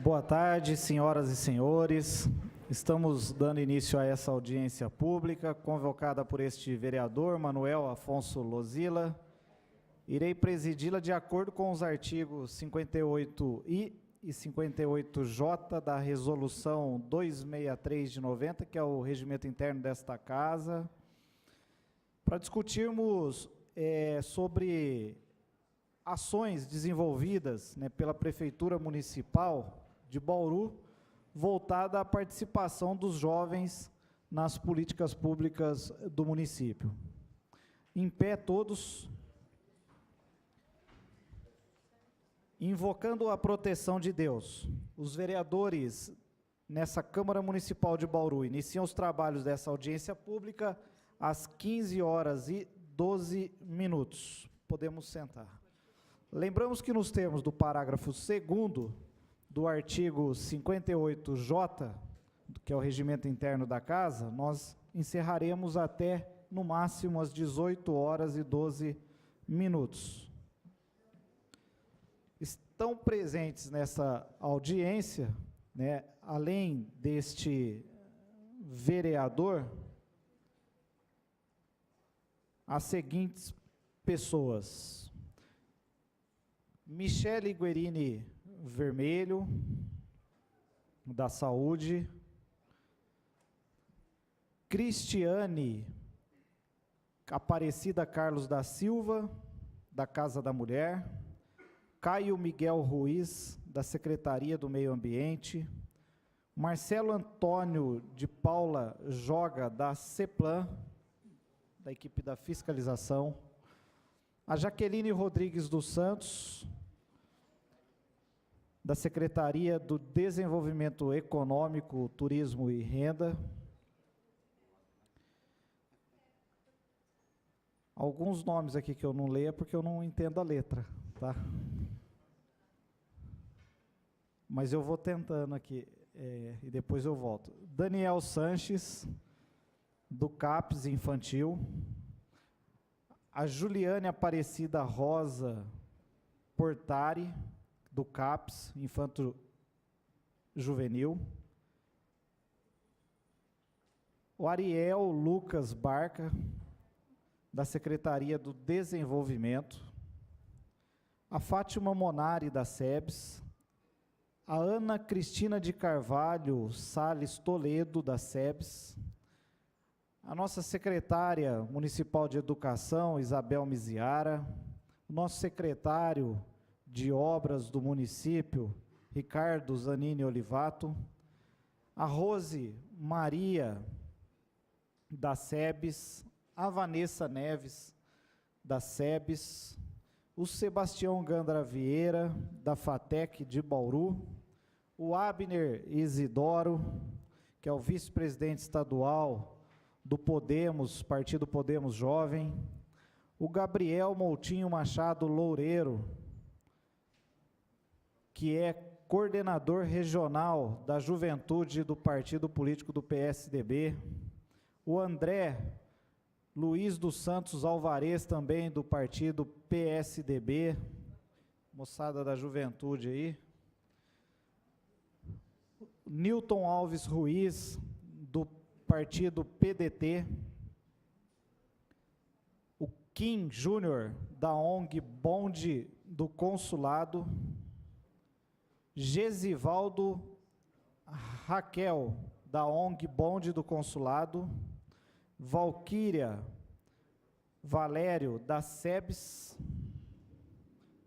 Boa tarde, senhoras e senhores. Estamos dando início a essa audiência pública, convocada por este vereador, Manuel Afonso Lozila. Irei presidi-la de acordo com os artigos 58I e 58J da Resolução 263 de 90, que é o regimento interno desta Casa, para discutirmos sobre ações desenvolvidas pela Prefeitura Municipal de Bauru, voltada à participação dos jovens nas políticas públicas do município. Em pé todos, invocando a proteção de Deus, os vereadores nessa Câmara Municipal de Bauru iniciam os trabalhos dessa audiência pública às 15h12. Podemos sentar. Lembramos que nos termos do parágrafo 2º do artigo 58J, que é o regimento interno da Casa, nós encerraremos até, no máximo, às 18h12. Estão presentes nessa audiência, além deste vereador, as seguintes pessoas: Michele Guerini Vermelho, da Saúde; Cristiane Aparecida Carlos da Silva, da Casa da Mulher; Caio Miguel Ruiz, da Secretaria do Meio Ambiente; Marcelo Antônio de Paula Joga, da CEPLAN, da equipe da fiscalização; a Jaqueline Rodrigues dos Santos, da Secretaria do Desenvolvimento Econômico, Turismo e Renda. Alguns nomes aqui que eu não leio porque eu não entendo a letra, tá? Mas eu vou tentando aqui, e depois eu volto. Daniel Sanches, do CAPES Infantil; a Juliane Aparecida Rosa Portari, do CAPES Infanto Juvenil; o Ariel Lucas Barca, da Secretaria do Desenvolvimento; a Fátima Monari, da SEBS; a Ana Cristina de Carvalho Sales Toledo, da SEBS; a nossa secretária municipal de Educação, Isabel Miziara; o nosso secretário de Obras do município, Ricardo Zanini Olivato; a Rose Maria, da SEBS; a Vanessa Neves, da SEBS; o Sebastião Gandra Vieira, da FATEC de Bauru; o Abner Isidoro, que é o vice-presidente estadual do Podemos, Partido Podemos Jovem; o Gabriel Moutinho Machado Loureiro, que é coordenador regional da Juventude do Partido Político do PSDB; o André Luiz dos Santos Alvarez, também do Partido PSDB, moçada da Juventude aí; Newton Alves Ruiz, do Partido PDT; o Kim Júnior, da ONG Bonde do Consulado; Gesivaldo Raquel, da ONG Bonde do Consulado; Valquíria Valério, da SEBS.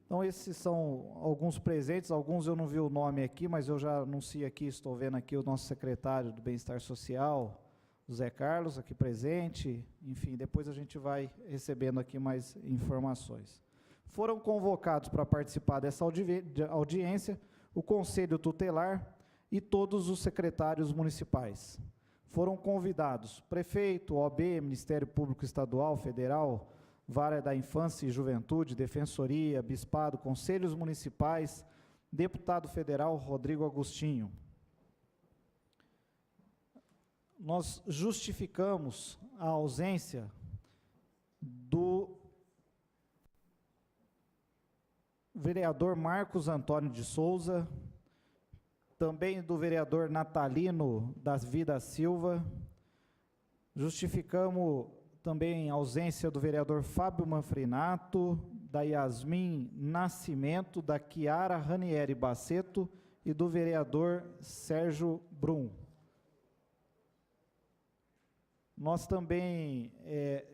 Então, esses são alguns presentes, alguns eu não vi o nome aqui, mas eu já anuncio aqui, estou vendo aqui o nosso secretário do Bem-Estar Social, o Zé Carlos, aqui presente. Enfim, depois a gente vai recebendo aqui mais informações. Foram convocados para participar dessa audiência o Conselho Tutelar e todos os secretários municipais. Foram convidados prefeito, OAB, Ministério Público Estadual, Federal, Vara da Infância e Juventude, Defensoria, Bispado, Conselhos Municipais, deputado federal Rodrigo Agostinho. Nós justificamos a ausência do vereador Marcos Antônio de Souza, também do vereador Natalino das Vidas Silva. Justificamos também a ausência do vereador Fábio Manfrinato, da Yasmin Nascimento, da Chiara Ranieri Baceto e do vereador Sérgio Brum. Nós também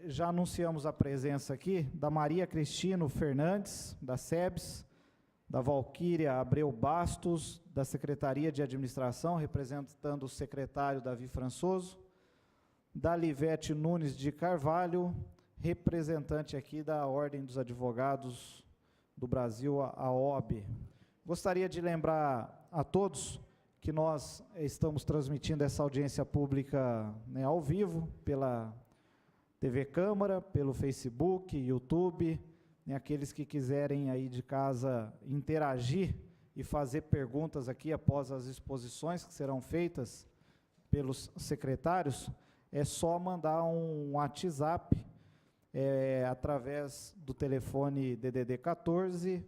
já anunciamos a presença aqui da Maria Cristino Fernandes, da SEBS, da Valquíria Abreu Bastos, da Secretaria de Administração, representando o secretário Davi Françoso, da Livete Nunes de Carvalho, representante aqui da Ordem dos Advogados do Brasil, a OAB. Gostaria de lembrar a todos que nós estamos transmitindo essa audiência pública, né, ao vivo, pela TV Câmara, pelo Facebook, YouTube, né, aqueles que quiserem aí de casa interagir e fazer perguntas aqui após as exposições que serão feitas pelos secretários, é só mandar um WhatsApp através do telefone DDD 14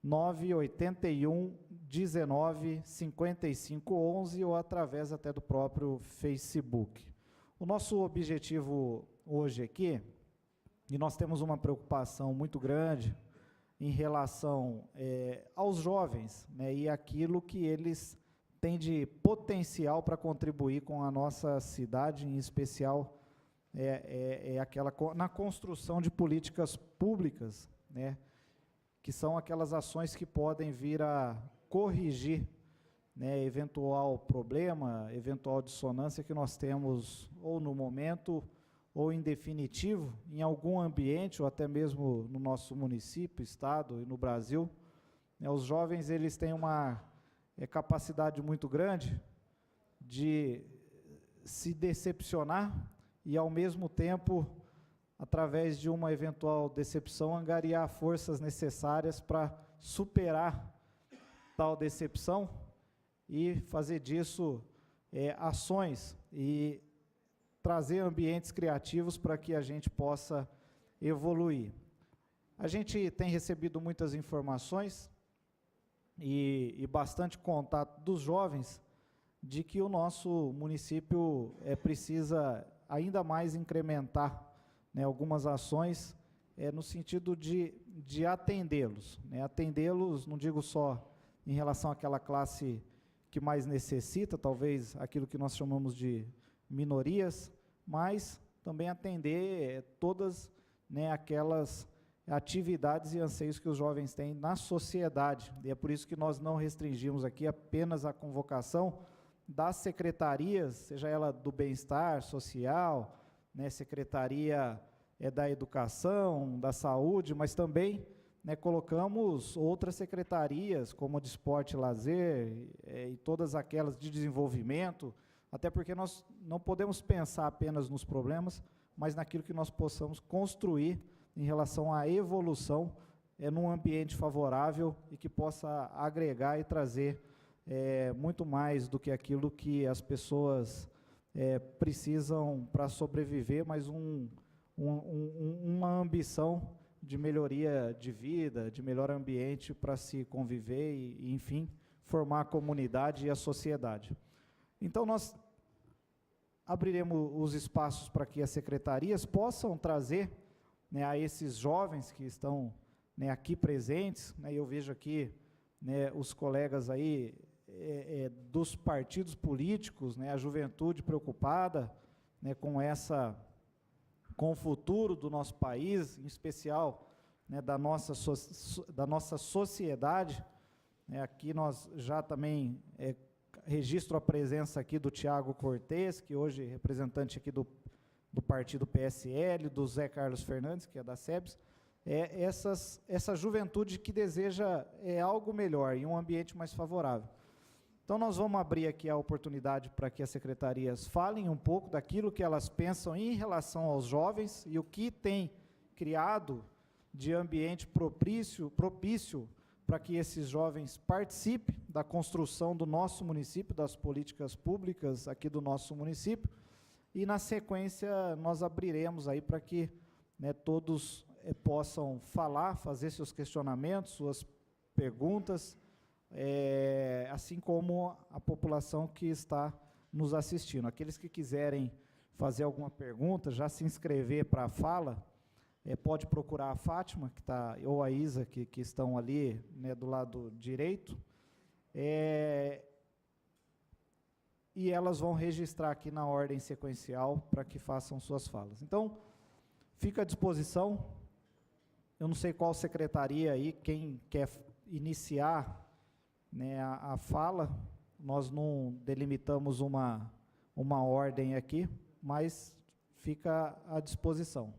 981 19 55 11 ou através até do próprio Facebook. O nosso objetivo hoje aqui, e nós temos uma preocupação muito grande em relação aos jovens, né, e aquilo que eles têm de potencial para contribuir com a nossa cidade, em especial na construção de políticas públicas, né, que são aquelas ações que podem vir a corrigir, né, eventual problema, eventual dissonância que nós temos ou no momento ou em definitivo em algum ambiente ou até mesmo no nosso município, estado e no Brasil. Os jovens, eles têm uma capacidade muito grande de se decepcionar e, ao mesmo tempo, através de uma eventual decepção, angariar forças necessárias para superar tal decepção e fazer disso ações e trazer ambientes criativos para que a gente possa evoluir. A gente tem recebido muitas informações e bastante contato dos jovens de que o nosso município precisa ainda mais incrementar, né, algumas ações no sentido de atendê-los, né, atendê-los, não digo só em relação àquela classe que mais necessita, talvez aquilo que nós chamamos de minorias, mas também atender todas, né, aquelas atividades e anseios que os jovens têm na sociedade. E é por isso que nós não restringimos aqui apenas a convocação das secretarias, seja ela do bem-estar social, né, secretaria da educação, da saúde, mas também, né, colocamos outras secretarias, como a de esporte e lazer, e todas aquelas de desenvolvimento, até porque nós não podemos pensar apenas nos problemas, mas naquilo que nós possamos construir em relação à evolução num ambiente favorável e que possa agregar e trazer muito mais do que aquilo que as pessoas precisam para sobreviver, mas uma ambição de melhoria de vida, de melhor ambiente para se conviver e, enfim, formar a comunidade e a sociedade. Então, nós abriremos os espaços para que as secretarias possam trazer, né, a esses jovens que estão, né, aqui presentes, né, eu vejo aqui, né, os colegas aí dos partidos políticos, né, a juventude preocupada, né, com o futuro do nosso país, em especial, né, da nossa sociedade. Aqui nós já também registro a presença aqui do Tiago Cortes, que hoje é representante aqui do partido PSL, do Zé Carlos Fernandes, que é da SEBS, essa juventude que deseja algo melhor e um ambiente mais favorável. Então, nós vamos abrir aqui a oportunidade para que as secretarias falem um pouco daquilo que elas pensam em relação aos jovens e o que tem criado de ambiente propício para que esses jovens participem da construção do nosso município, das políticas públicas aqui do nosso município, e, na sequência, nós abriremos aí para que, né, todos possam falar, fazer seus questionamentos, suas perguntas, assim como a população que está nos assistindo. Aqueles que quiserem fazer alguma pergunta, já se inscrever para a fala, pode procurar a Fátima, que tá, ou a Isa, que estão ali, né, do lado direito, e elas vão registrar aqui na ordem sequencial para que façam suas falas. Então, fica à disposição. Eu não sei qual secretaria aí, quem quer iniciar, né, a fala. Nós não delimitamos uma ordem aqui, mas fica à disposição.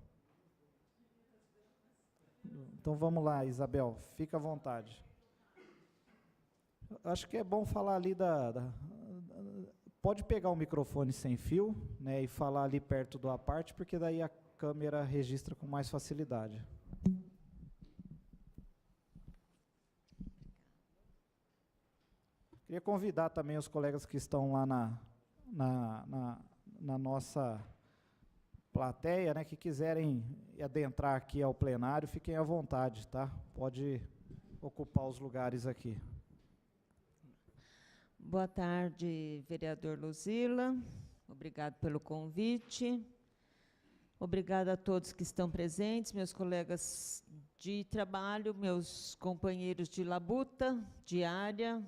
Então vamos lá, Isabel, fica à vontade. Acho que é bom falar ali pode pegar o microfone sem fio, né, e falar ali perto do à parte, porque daí a câmera registra com mais facilidade. Queria convidar também os colegas que estão lá na nossa plateia, né, que quiserem adentrar aqui ao plenário, fiquem à vontade, tá? Pode ocupar os lugares aqui. Boa tarde, vereador Luzila. Obrigado pelo convite. Obrigada a todos que estão presentes, meus colegas de trabalho, meus companheiros de labuta, de área,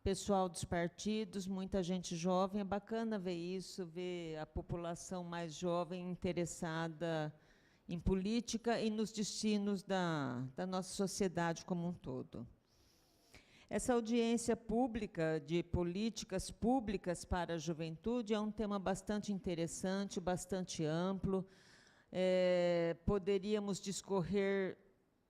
pessoal dos partidos, muita gente jovem. É bacana ver isso, ver a população mais jovem interessada em política e nos destinos da nossa sociedade como um todo. Essa audiência pública de políticas públicas para a juventude é um tema bastante interessante, bastante amplo. Poderíamos discorrer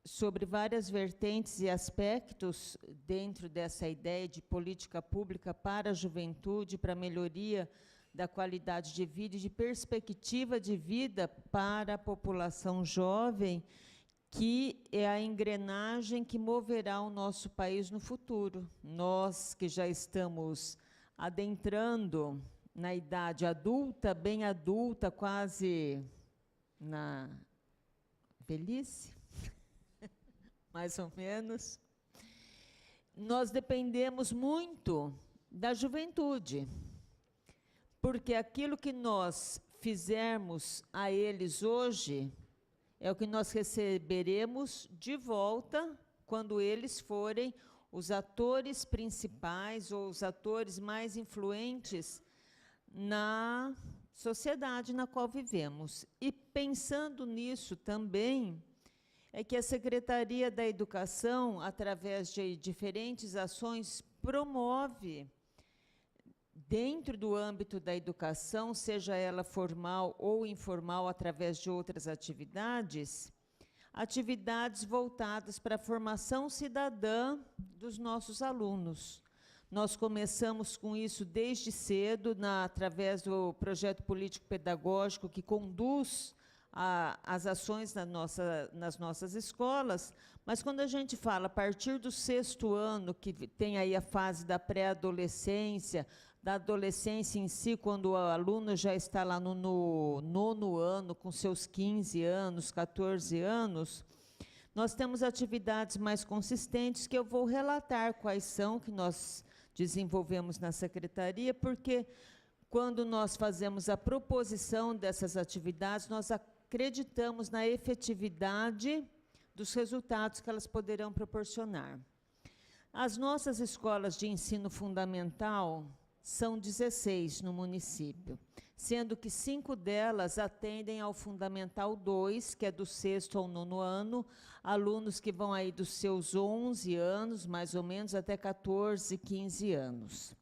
sobre várias vertentes e aspectos dentro dessa ideia de política pública para a juventude, para a melhoria da qualidade de vida e de perspectiva de vida para a população jovem, que é a engrenagem que moverá o nosso país no futuro. Nós que já estamos adentrando na idade adulta, bem adulta, quase na velhice, mais ou menos, nós dependemos muito da juventude, porque aquilo que nós fizermos a eles hoje é o que nós receberemos de volta quando eles forem os atores principais ou os atores mais influentes na sociedade na qual vivemos. E pensando nisso também, é que a Secretaria da Educação, através de diferentes ações, promove, dentro do âmbito da educação, seja ela formal ou informal, através de outras atividades, atividades voltadas para a formação cidadã dos nossos alunos. Nós começamos com isso desde cedo, através do projeto político-pedagógico que conduz as ações nas nossas escolas, mas quando a gente fala a partir do 6º ano, que tem aí a fase da pré-adolescência, da adolescência em si, quando o aluno já está lá no 9º ano, com seus 15 anos, 14 anos, nós temos atividades mais consistentes que eu vou relatar quais são, que nós desenvolvemos na Secretaria, porque quando nós fazemos a proposição dessas atividades, nós acreditamos na efetividade dos resultados que elas poderão proporcionar. As nossas escolas de ensino fundamental são 16 no município, sendo que 5 delas atendem ao Fundamental 2, que é do 6º ao 9º ano, alunos que vão aí dos seus 11 anos, mais ou menos, até 14, 15 anos.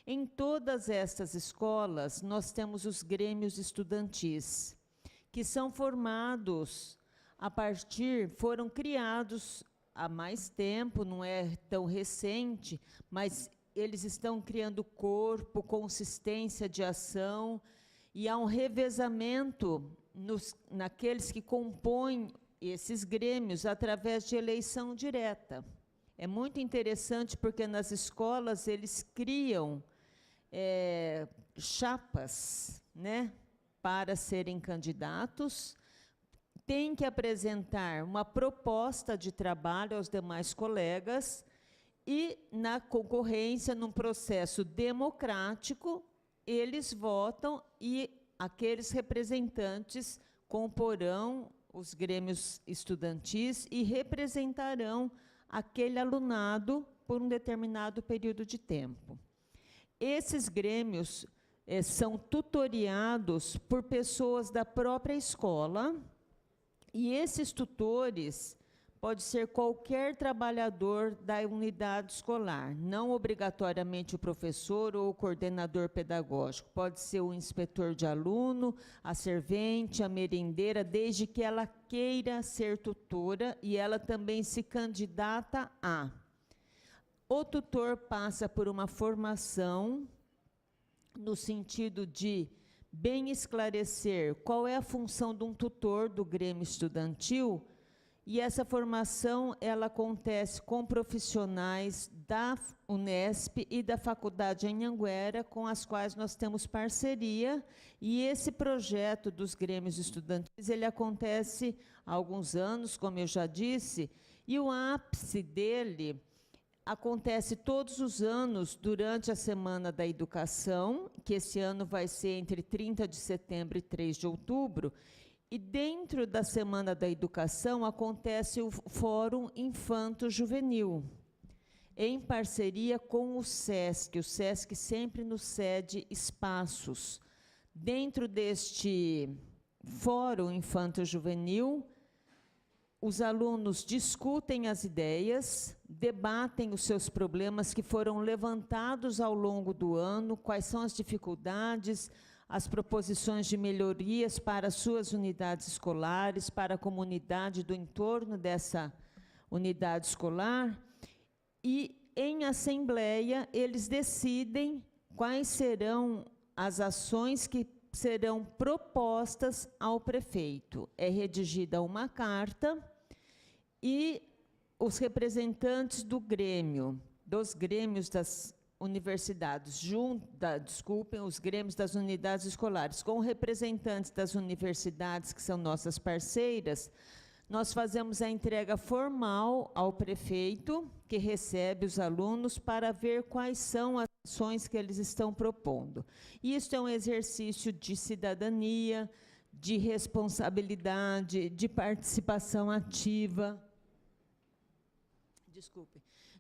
Em todas estas escolas, nós temos os grêmios estudantis, que são formados foram criados há mais tempo, não é tão recente, mas eles estão criando corpo, consistência de ação, e há um revezamento naqueles que compõem esses grêmios através de eleição direta. É muito interessante porque nas escolas eles criam chapas, né, para serem candidatos, têm que apresentar uma proposta de trabalho aos demais colegas e, na concorrência, num processo democrático, eles votam e aqueles representantes comporão os grêmios estudantis e representarão aquele alunado por um determinado período de tempo. Esses grêmios são tutoriados por pessoas da própria escola, e esses tutores pode ser qualquer trabalhador da unidade escolar, não obrigatoriamente o professor ou o coordenador pedagógico. Pode ser o inspetor de aluno, a servente, a merendeira, desde que ela queira ser tutora e ela também se candidata a. O tutor passa por uma formação no sentido de bem esclarecer qual é a função de um tutor do Grêmio Estudantil. E essa formação ela acontece com profissionais da Unesp e da Faculdade Anhanguera, com as quais nós temos parceria, e esse projeto dos grêmios estudantis ele acontece há alguns anos, como eu já disse, e o ápice dele acontece todos os anos durante a Semana da Educação, que esse ano vai ser entre 30 de setembro e 3 de outubro, e dentro da Semana da Educação acontece o Fórum Infanto-Juvenil, em parceria com o SESC sempre nos cede espaços. Dentro deste Fórum Infanto-Juvenil, os alunos discutem as ideias, debatem os seus problemas que foram levantados ao longo do ano, quais são as dificuldades, as proposições de melhorias para suas unidades escolares, para a comunidade do entorno dessa unidade escolar, e, em assembleia, eles decidem quais serão as ações que serão propostas ao prefeito. É redigida uma carta e os representantes do Grêmio, dos grêmios das universidades, os grêmios das unidades escolares, com representantes das universidades, que são nossas parceiras, nós fazemos a entrega formal ao prefeito, que recebe os alunos para ver quais são as ações que eles estão propondo. E isso é um exercício de cidadania, de responsabilidade, de participação ativa,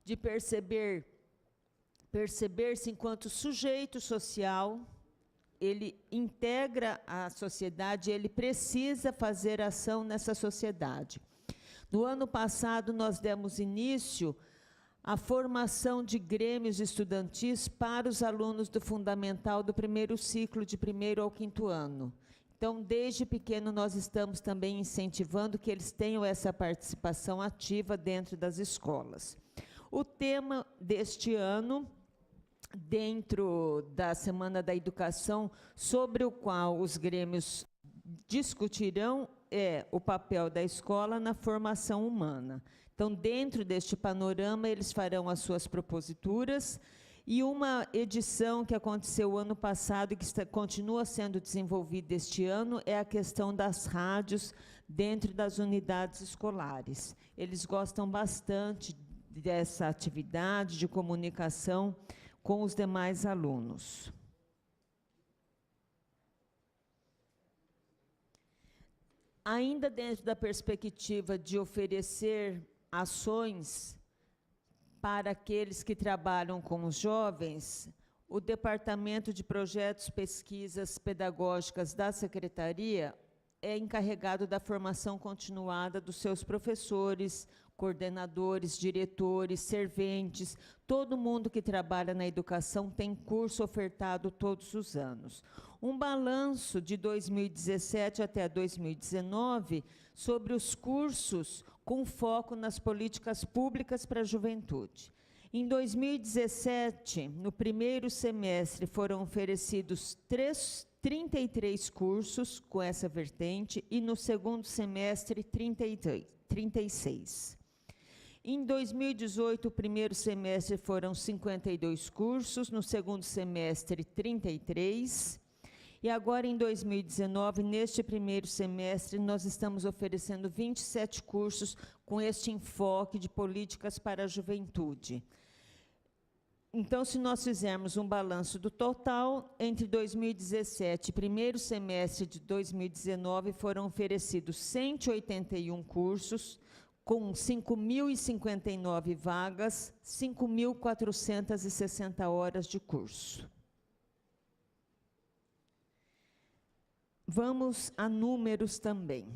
de perceber-se enquanto sujeito social, ele integra a sociedade, ele precisa fazer ação nessa sociedade. No ano passado, nós demos início à formação de grêmios estudantis para os alunos do fundamental do primeiro ciclo, de 1º ao 5º ano. Então, desde pequeno, nós estamos também incentivando que eles tenham essa participação ativa dentro das escolas. O tema deste ano, dentro da Semana da Educação, sobre o qual os grêmios discutirão, é o papel da escola na formação humana. Então, dentro deste panorama, eles farão as suas proposituras, e uma edição que aconteceu ano passado e que continua sendo desenvolvida este ano é a questão das rádios dentro das unidades escolares. Eles gostam bastante dessa atividade de comunicação com os demais alunos. Ainda dentro da perspectiva de oferecer ações para aqueles que trabalham com os jovens, o Departamento de Projetos e Pesquisas Pedagógicas da Secretaria é encarregado da formação continuada dos seus professores, coordenadores, diretores, serventes, todo mundo que trabalha na educação tem curso ofertado todos os anos. Um balanço de 2017 até 2019 sobre os cursos com foco nas políticas públicas para a juventude. Em 2017, no primeiro semestre, foram oferecidos 33 cursos com essa vertente, e no segundo semestre, 36. Em 2018, o primeiro semestre foram 52 cursos, no segundo semestre, 33. E agora, em 2019, neste primeiro semestre, nós estamos oferecendo 27 cursos com este enfoque de políticas para a juventude. Então, se nós fizermos um balanço do total, entre 2017 e primeiro semestre de 2019, foram oferecidos 181 cursos, com 5.059 vagas, 5.460 horas de curso. Vamos a números também.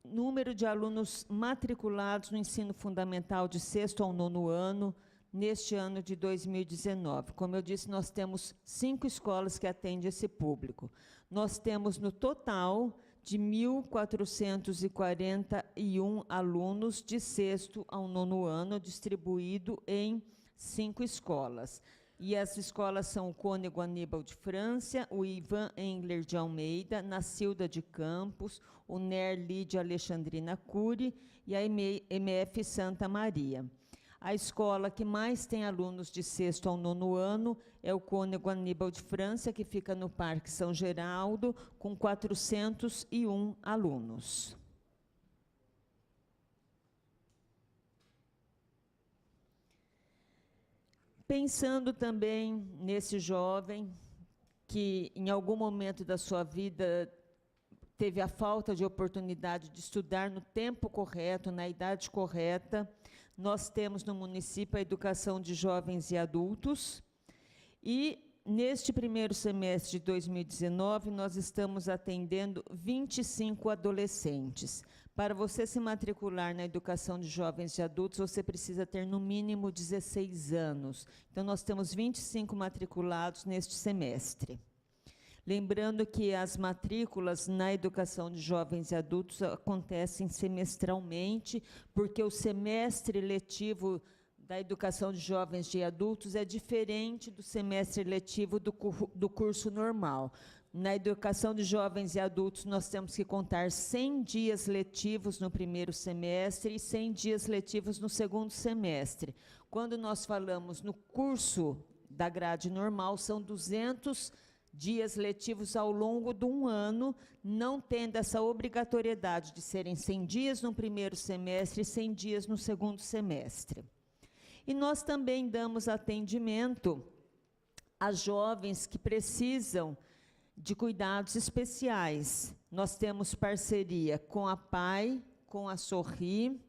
Número de alunos matriculados no ensino fundamental de 6º ao 9º ano, neste ano de 2019. Como eu disse, nós temos 5 escolas que atendem esse público. Nós temos, no total, de 1.441 alunos de 6º ao 9º ano, distribuído em 5 escolas. E as escolas são o Cônego Aníbal de França, o Ivan Engler de Almeida, Nacilda de Campos, o NER Lídia Alexandrina Cury e a MF Santa Maria. A escola que mais tem alunos de 6º ao 9º ano é o Cônego Aníbal de França, que fica no Parque São Geraldo, com 401 alunos. Pensando também nesse jovem que, em algum momento da sua vida, teve a falta de oportunidade de estudar no tempo correto, na idade correta, nós temos no município a educação de jovens e adultos, e neste primeiro semestre de 2019, nós estamos atendendo 25 adolescentes. Para você se matricular na educação de jovens e adultos, você precisa ter no mínimo 16 anos. Então, nós temos 25 matriculados neste semestre. Lembrando que as matrículas na educação de jovens e adultos acontecem semestralmente, porque o semestre letivo da educação de jovens e adultos é diferente do semestre letivo do curso normal. Na educação de jovens e adultos, nós temos que contar 100 dias letivos no primeiro semestre e 100 dias letivos no segundo semestre. Quando nós falamos no curso da grade normal, são 200 dias letivos ao longo de um ano, não tendo essa obrigatoriedade de serem 100 dias no primeiro semestre e 100 dias no segundo semestre. E nós também damos atendimento a jovens que precisam de cuidados especiais. Nós temos parceria com a PAI, com a Sorri,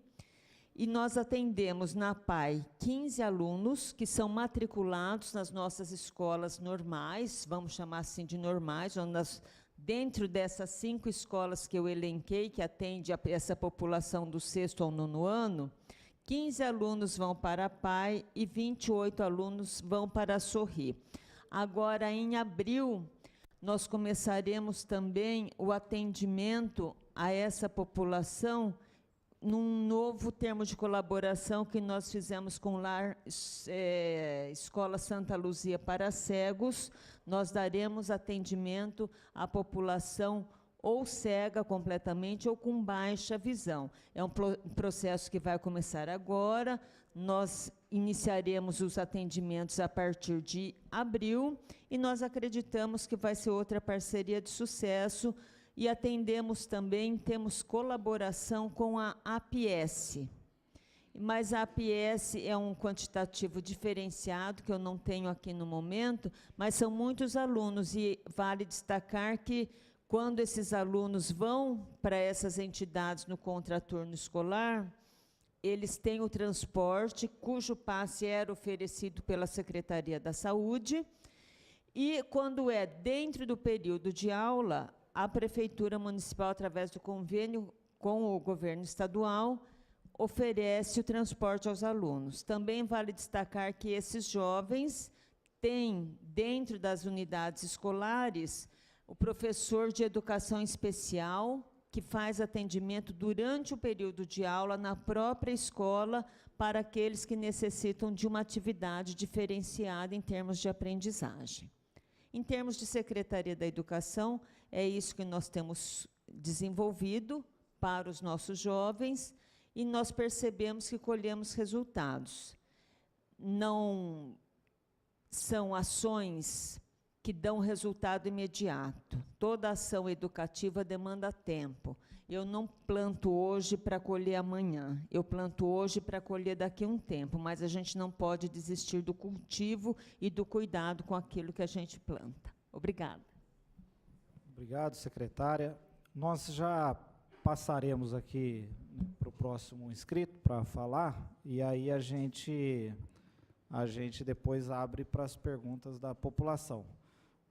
e nós atendemos na PAI 15 alunos que são matriculados nas nossas escolas normais, vamos chamar assim de normais, onde nós, dentro dessas 5 escolas que eu elenquei, que atende a essa população do 6º ao 9º ano, 15 alunos vão para a PAI e 28 alunos vão para a Sorri. Agora, em abril, nós começaremos também o atendimento a essa população num novo termo de colaboração que nós fizemos com o Escola Santa Luzia para Cegos. Nós daremos atendimento à população ou cega completamente ou com baixa visão. É um processo que vai começar agora. Nós iniciaremos os atendimentos a partir de abril e nós acreditamos que vai ser outra parceria de sucesso e atendemos também, temos colaboração com a APS. Mas a APS é um quantitativo diferenciado, que eu não tenho aqui no momento, mas são muitos alunos e vale destacar que quando esses alunos vão para essas entidades no contraturno escolar, eles têm o transporte, cujo passe era oferecido pela Secretaria da Saúde, e quando é dentro do período de aula, a Prefeitura Municipal, através do convênio com o governo estadual, oferece o transporte aos alunos. Também vale destacar que esses jovens têm, dentro das unidades escolares, o professor de educação especial, que faz atendimento durante o período de aula na própria escola para aqueles que necessitam de uma atividade diferenciada em termos de aprendizagem. Em termos de Secretaria da Educação, é isso que nós temos desenvolvido para os nossos jovens e nós percebemos que colhemos resultados. Não são ações que dão resultado imediato. Toda ação educativa demanda tempo. Eu não planto hoje para colher amanhã. Eu planto hoje para colher daqui a um tempo, mas a gente não pode desistir do cultivo e do cuidado com aquilo que a gente planta. Obrigada. Obrigado, secretária. Nós já passaremos aqui para o próximo inscrito para falar, e aí a gente depois abre para as perguntas da população.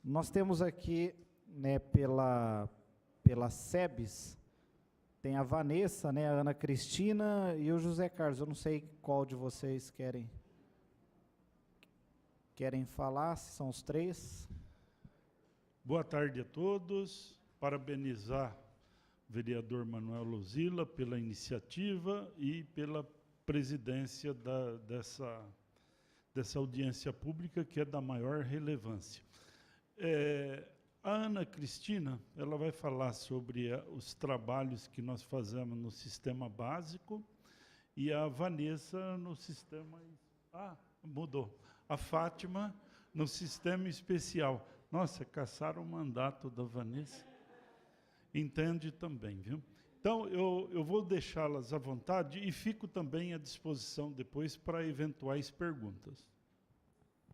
Nós temos aqui, né, pela SEBS, tem a Vanessa, né, a Ana Cristina e o José Carlos. Eu não sei qual de vocês querem falar, se são os três. Boa tarde a todos. Parabenizar o vereador Manuel Luzila pela iniciativa e pela presidência dessa audiência pública, que é da maior relevância. A Ana Cristina, ela vai falar sobre os trabalhos que nós fazemos no sistema básico, e a Vanessa no sistema... mudou. A Fátima no sistema especial. Nossa, caçaram o mandato da Vanessa. Entende também, viu? Então, eu vou deixá-las à vontade e fico também à disposição depois para eventuais perguntas.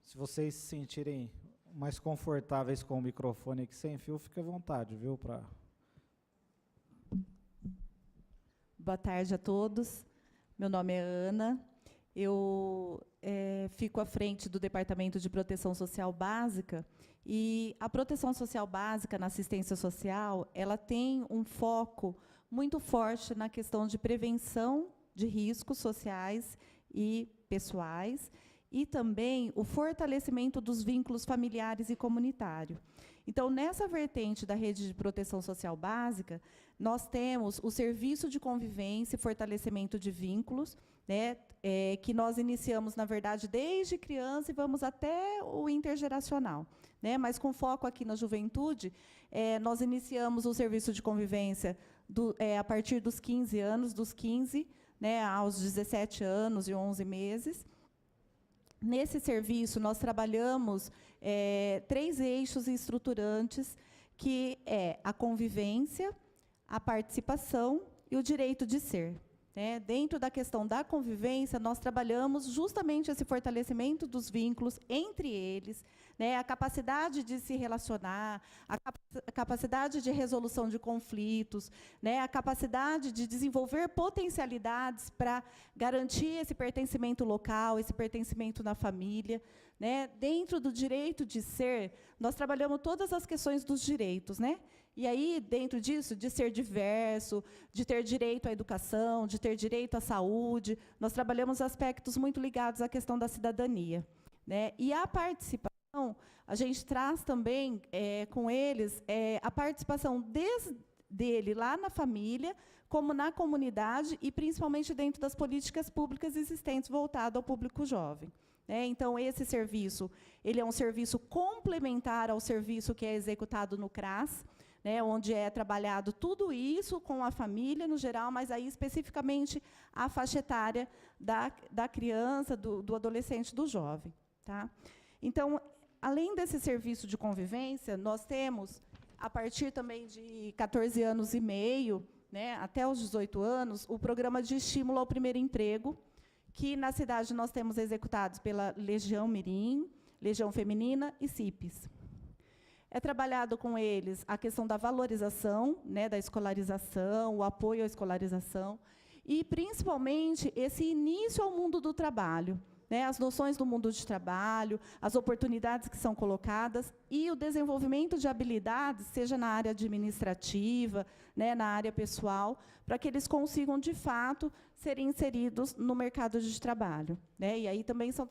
Se vocês se sentirem mais confortáveis com o microfone aqui sem fio, fique à vontade, viu? Boa tarde a todos. Meu nome é Ana. Eu fico à frente do Departamento de Proteção Social Básica, e a proteção social básica na assistência social, ela tem um foco muito forte na questão de prevenção de riscos sociais e pessoais, e também o fortalecimento dos vínculos familiares e comunitários. Então, nessa vertente da rede de proteção social básica, nós temos o serviço de convivência e fortalecimento de vínculos, né, que nós iniciamos, na verdade, desde criança e vamos até o intergeracional, né, mas com foco aqui na juventude. Nós iniciamos o serviço de convivência a partir dos 15 anos, dos 15, né, aos 17 anos e 11 meses. Nesse serviço, nós trabalhamos 3 eixos estruturantes, que é a convivência, a participação e o direito de ser. Dentro da questão da convivência, nós trabalhamos justamente esse fortalecimento dos vínculos entre eles, né, a capacidade de se relacionar, a capacidade de resolução de conflitos, né, a capacidade de desenvolver potencialidades para garantir esse pertencimento local, esse pertencimento na família. Né. Dentro do direito de ser, nós trabalhamos todas as questões dos direitos, né? E aí, dentro disso, de ser diverso, de ter direito à educação, de ter direito à saúde, nós trabalhamos aspectos muito ligados à questão da cidadania. Né? E a participação, a gente traz também com eles a participação desde dele lá na família, como na comunidade, e principalmente dentro das políticas públicas existentes voltado ao público jovem. Então, esse serviço, ele é um serviço complementar ao serviço que é executado no CRAS, né, onde é trabalhado tudo isso com a família no geral, mas aí especificamente a faixa etária da criança, do adolescente, do jovem. Tá? Então, além desse serviço de convivência, nós temos, a partir também de 14 anos e meio, né, até os 18 anos, o programa de estímulo ao primeiro emprego, que na cidade nós temos executados pela Legião Mirim, Legião Feminina e CIPES. É trabalhado com eles a questão da valorização, né, da escolarização, o apoio à escolarização, e, principalmente, esse início ao mundo do trabalho, né, as noções do mundo de trabalho, as oportunidades que são colocadas e o desenvolvimento de habilidades, seja na área administrativa, né, na área pessoal, para que eles consigam, de fato, serem inseridos no mercado de trabalho. Né? E aí também são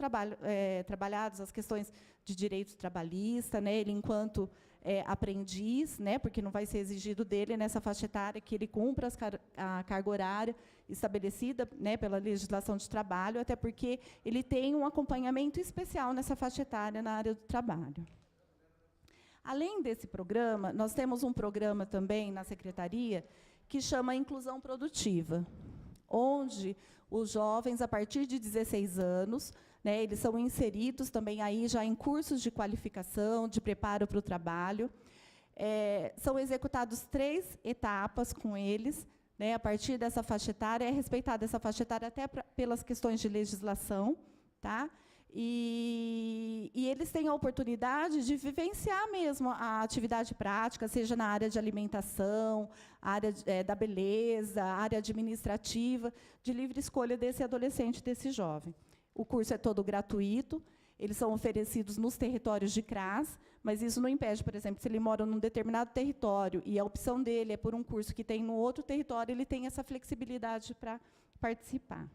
trabalhadas as questões de direito trabalhista, né, ele enquanto aprendiz, né, porque não vai ser exigido dele nessa faixa etária que ele cumpra a carga horária estabelecida, né, pela legislação de trabalho, até porque ele tem um acompanhamento especial nessa faixa etária na área do trabalho. Além desse programa, nós temos um programa também na secretaria que chama Inclusão Produtiva, onde os jovens, a partir de 16 anos, né, eles são inseridos também aí já em cursos de qualificação, de preparo para o trabalho. São executados 3 etapas com eles, né? A partir dessa faixa etária, é respeitada essa faixa etária até pelas questões de legislação, tá? E eles têm a oportunidade de vivenciar mesmo a atividade prática, seja na área de alimentação, área da beleza, área administrativa, de livre escolha desse adolescente, desse jovem. O curso é todo gratuito, eles são oferecidos nos territórios de CRAS, mas isso não impede, por exemplo, se ele mora num determinado território e a opção dele é por um curso que tem no outro território, ele tem essa flexibilidade para participar.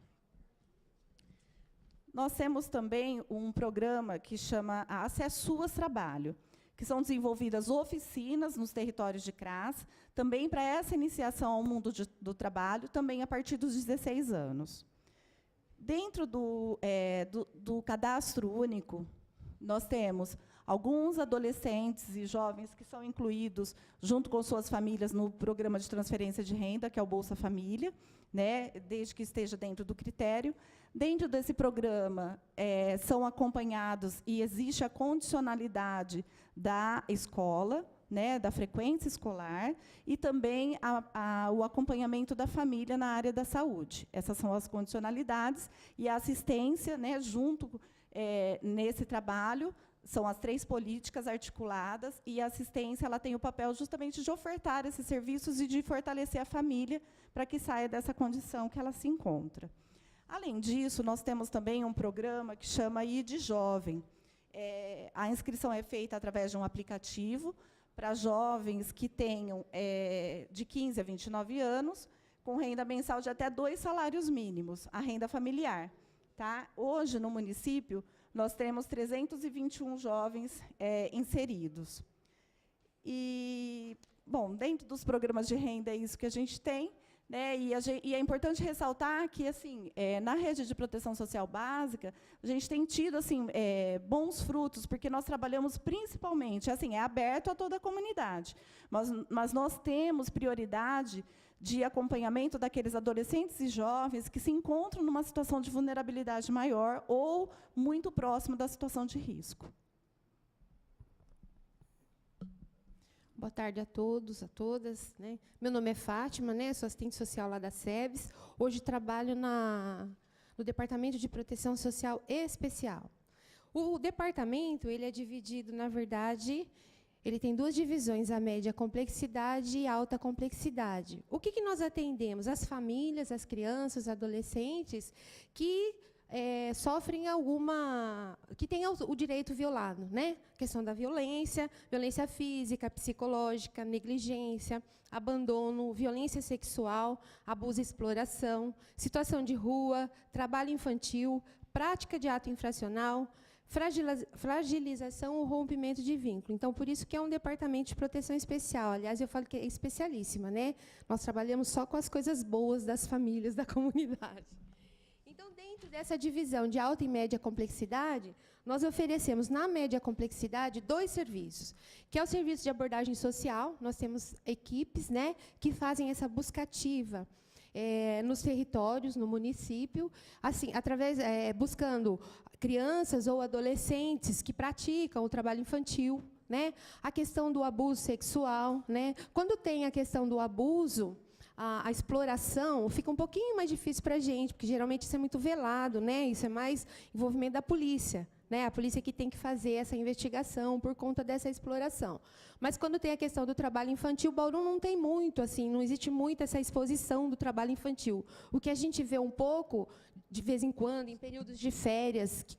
Nós temos também um programa que chama Acesso Suas Trabalho, que são desenvolvidas oficinas nos territórios de CRAS, também para essa iniciação ao mundo do trabalho, também a partir dos 16 anos. Dentro do cadastro único, nós temos alguns adolescentes e jovens que são incluídos, junto com suas famílias, no programa de transferência de renda, que é o Bolsa Família, né, desde que esteja dentro do critério. Dentro desse programa, são acompanhados, e existe a condicionalidade da escola, né, da frequência escolar, e também o acompanhamento da família na área da saúde. Essas são as condicionalidades, e a assistência, né, junto nesse trabalho, são as 3 políticas articuladas, e a assistência ela tem o papel justamente de ofertar esses serviços e de fortalecer a família para que saia dessa condição que ela se encontra. Além disso, nós temos também um programa que chama ID Jovem. A inscrição é feita através de um aplicativo para jovens que tenham de 15 a 29 anos, com renda mensal de até 2 salários mínimos, a renda familiar. Tá? Hoje, no município, nós temos 321 jovens inseridos. E, bom, dentro dos programas de renda é isso que a gente tem, né? E é importante ressaltar que, assim, na rede de proteção social básica, a gente tem tido assim, bons frutos, porque nós trabalhamos principalmente, assim, é aberto a toda a comunidade, mas nós temos prioridade de acompanhamento daqueles adolescentes e jovens que se encontram numa situação de vulnerabilidade maior ou muito próximo da situação de risco. Boa tarde a todos, a todas, né? Meu nome é Fátima, né? Sou assistente social lá da SEBS. Hoje trabalho no Departamento de Proteção Social Especial. O departamento ele é dividido, na verdade, ele tem 2 divisões, a média complexidade e alta complexidade. O que nós atendemos? As famílias, as crianças, os adolescentes que sofrem que têm o direito violado, né? A questão da violência física, psicológica, negligência, abandono, violência sexual, abuso e exploração, situação de rua, trabalho infantil, prática de ato infracional, fragilização ou rompimento de vínculo. Então, por isso que é um departamento de proteção especial. Aliás, eu falo que é especialíssima, né? Nós trabalhamos só com as coisas boas das famílias, da comunidade. Então, dentro dessa divisão de alta e média complexidade, nós oferecemos, na média complexidade, 2 serviços, que é o serviço de abordagem social. Nós temos equipes, né, que fazem essa busca ativa nos territórios, no município, assim, buscando crianças ou adolescentes que praticam o trabalho infantil, né, a questão do abuso sexual, né. Quando tem a questão do abuso, a exploração, fica um pouquinho mais difícil para a gente, porque geralmente isso é muito velado, né? Isso é mais envolvimento da polícia, né? A polícia que tem que fazer essa investigação por conta dessa exploração. Mas quando tem a questão do trabalho infantil, Bauru não tem muito, assim, não existe muito essa exposição do trabalho infantil. O que a gente vê um pouco, de vez em quando, em períodos de férias, que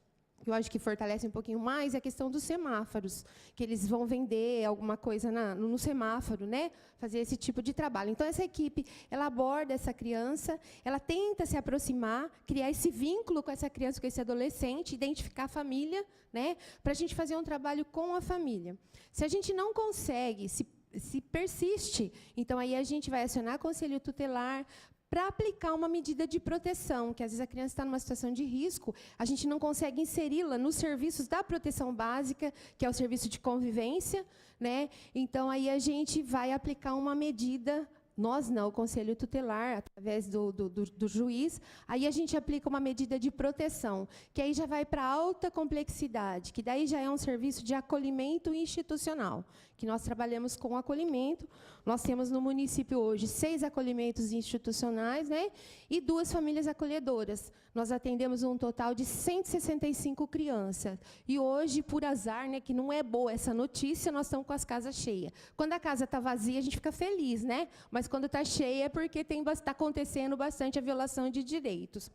eu acho que fortalece um pouquinho mais, é a questão dos semáforos, que eles vão vender alguma coisa no semáforo, né? Fazer esse tipo de trabalho. Então, essa equipe, ela aborda essa criança, ela tenta se aproximar, criar esse vínculo com essa criança, com esse adolescente, identificar a família, né? Para a gente fazer um trabalho com a família. Se a gente não consegue, se persiste, então aí a gente vai acionar conselho tutelar, para aplicar uma medida de proteção, que às vezes a criança está numa situação de risco, a gente não consegue inseri-la nos serviços da proteção básica, que é o serviço de convivência, né? Então, aí a gente vai aplicar uma medida Nós não, o Conselho Tutelar, através do juiz, aí a gente aplica uma medida de proteção, que aí já vai para alta complexidade, que daí já é um serviço de acolhimento institucional, que nós trabalhamos com acolhimento. Nós temos no município hoje 6 acolhimentos institucionais, né, e 2 famílias acolhedoras. Nós atendemos um total de 165 crianças. E hoje, por azar, né, que não é boa essa notícia, nós estamos com as casas cheias. Quando a casa está vazia, a gente fica feliz, né? Mas quando está cheia é porque está acontecendo bastante a violação de direitos.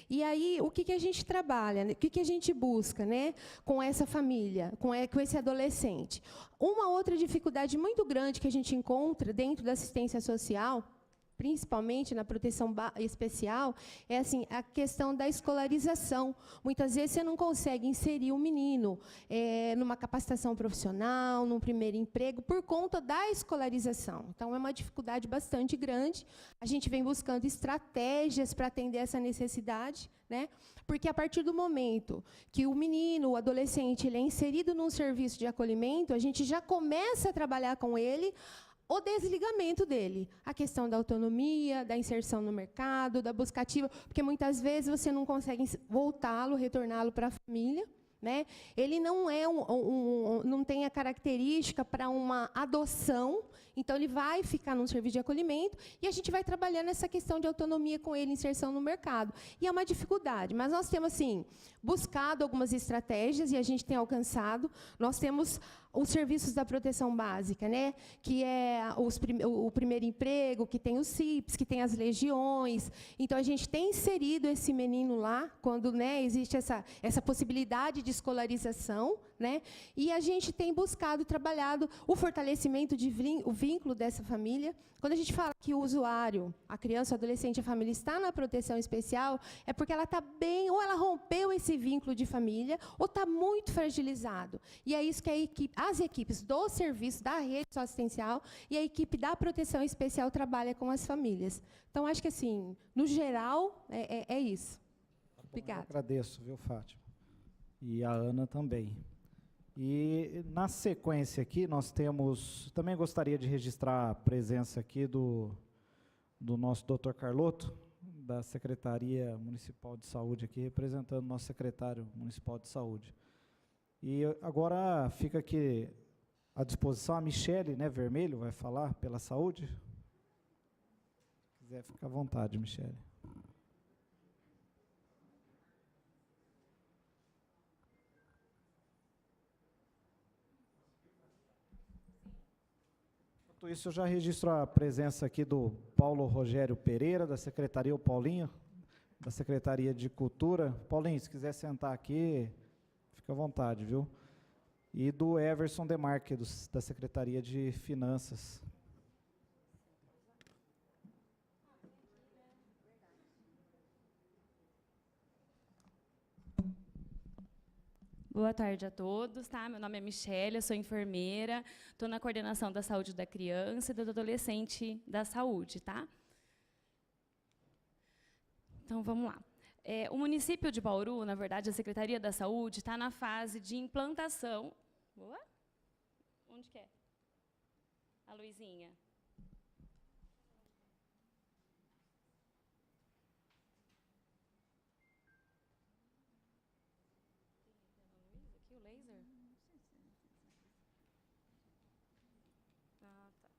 E aí, o que a gente trabalha, né? O que a gente busca, né, com essa família, com esse adolescente? Uma outra dificuldade muito grande que a gente encontra dentro da assistência social, principalmente na proteção especial, é assim, a questão da escolarização. Muitas vezes você não consegue inserir o menino numa capacitação profissional, num primeiro emprego, por conta da escolarização. Então, é uma dificuldade bastante grande. A gente vem buscando estratégias para atender essa necessidade, né? Porque, a partir do momento que o menino, o adolescente, ele é inserido num serviço de acolhimento, a gente já começa a trabalhar com ele o desligamento dele, a questão da autonomia, da inserção no mercado, da busca ativa, porque muitas vezes você não consegue voltá-lo, retorná-lo para a família, né? Ele não é não tem a característica para uma adoção, então ele vai ficar num serviço de acolhimento e a gente vai trabalhando essa questão de autonomia com ele, inserção no mercado. E é uma dificuldade, mas nós temos assim buscado algumas estratégias e a gente tem alcançado. Nós temos os serviços da proteção básica, né, que é o primeiro emprego, que tem os CIPs, que tem as legiões. Então, a gente tem inserido esse menino lá, quando, né, existe essa possibilidade de escolarização, né, e a gente tem buscado, trabalhado o fortalecimento o vínculo dessa família. Quando a gente fala que o usuário, a criança, o adolescente, a família está na proteção especial, é porque ela está bem, ou ela rompeu esse vínculo de família, ou está muito fragilizado. E é isso que as equipes do serviço, da rede assistencial, e a equipe da proteção especial trabalha com as famílias. Então, acho que, assim, no geral, é isso. Obrigada. Eu agradeço, viu, Fátima? E a Ana também. E, na sequência aqui, nós temos... Também gostaria de registrar a presença aqui do nosso doutor Carlotto, da Secretaria Municipal de Saúde, aqui, representando o nosso secretário municipal de saúde. E agora fica aqui à disposição a Michele, né, Vermelho, vai falar pela saúde. Se quiser, fica à vontade, Michele. Enquanto isso, eu já registro a presença aqui do Paulo Rogério Pereira, da Secretaria, o Paulinho, da Secretaria de Cultura. Paulinho, se quiser sentar aqui, fica à vontade, viu? E do Everson Demarque, da Secretaria de Finanças. Boa tarde a todos, tá? Meu nome é Michele, eu sou enfermeira, estou na coordenação da saúde da criança e do adolescente da saúde, tá? Então, vamos lá. O município de Bauru, na verdade, a Secretaria da Saúde, está na fase de implantação... Boa? Onde que é? A Luizinha. Aqui o laser? Ah, tá.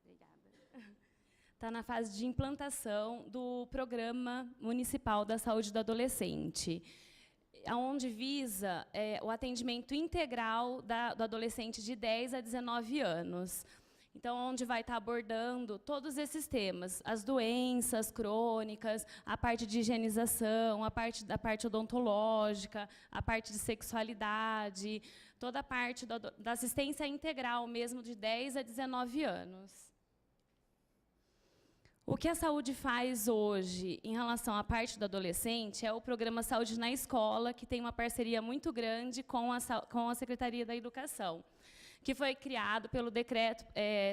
Obrigada. Está na fase de implantação do Programa Municipal da Saúde do Adolescente, onde visa o atendimento integral do adolescente de 10 a 19 anos. Então, onde vai estar abordando todos esses temas, as doenças crônicas, a parte de higienização, a parte odontológica, a parte de sexualidade, toda a parte da assistência integral mesmo de 10 a 19 anos. O que a saúde faz hoje em relação à parte do adolescente é o programa Saúde na Escola, que tem uma parceria muito grande com a Secretaria da Educação, que foi criado pelo Decreto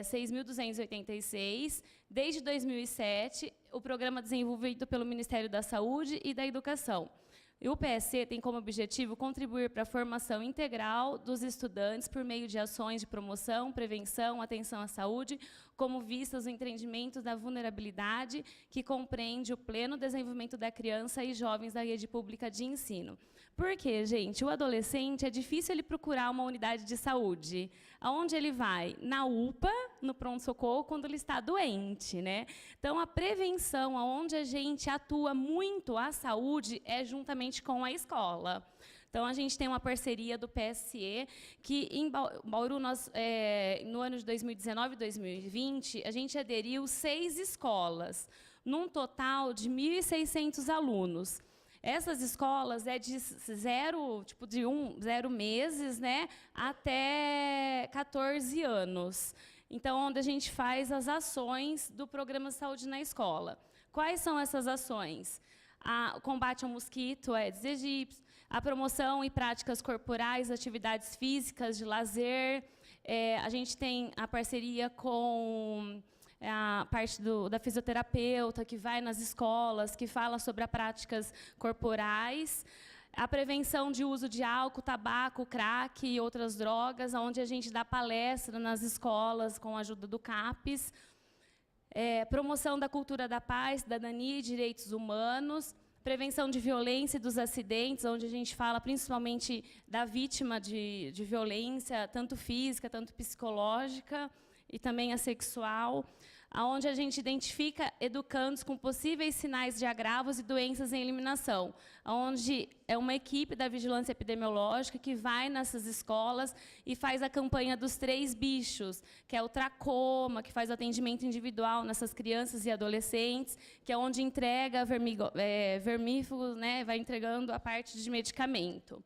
6.286. Desde 2007, o programa desenvolvido pelo Ministério da Saúde e da Educação. E o PSC tem como objetivo contribuir para a formação integral dos estudantes por meio de ações de promoção, prevenção, atenção à saúde, como vistas o entendimento da vulnerabilidade, que compreende o pleno desenvolvimento da criança e jovens da rede pública de ensino. Porque, gente, o adolescente, é difícil ele procurar uma unidade de saúde. Aonde ele vai? Na UPA, no pronto-socorro, quando ele está doente, né? Então, a prevenção, onde a gente atua muito a saúde, é juntamente com a escola. Então, a gente tem uma parceria do PSE, que em Bauru, nós, no ano de 2019 e 2020, a gente aderiu 6 escolas, num total de 1.600 alunos. Essas escolas é de 0 meses, né, até 14 anos. Então, onde a gente faz as ações do Programa Saúde na Escola. Quais são essas ações? O combate ao mosquito Aedes aegypti, a promoção e práticas corporais, atividades físicas, de lazer. A gente tem a parceria com a parte da fisioterapeuta, que vai nas escolas, que fala sobre as práticas corporais, a prevenção de uso de álcool, tabaco, crack e outras drogas, onde a gente dá palestra nas escolas com a ajuda do CAPES, promoção da cultura da paz, cidadania e direitos humanos, prevenção de violência e dos acidentes, onde a gente fala principalmente da vítima de violência, tanto física, tanto psicológica, e também a sexual, onde a gente identifica educandos com possíveis sinais de agravos e doenças em eliminação, onde é uma equipe da vigilância epidemiológica que vai nessas escolas e faz a campanha dos 3 bichos, que é o tracoma, que faz o atendimento individual nessas crianças e adolescentes, que é onde entrega vermífugos, né, vai entregando a parte de medicamento.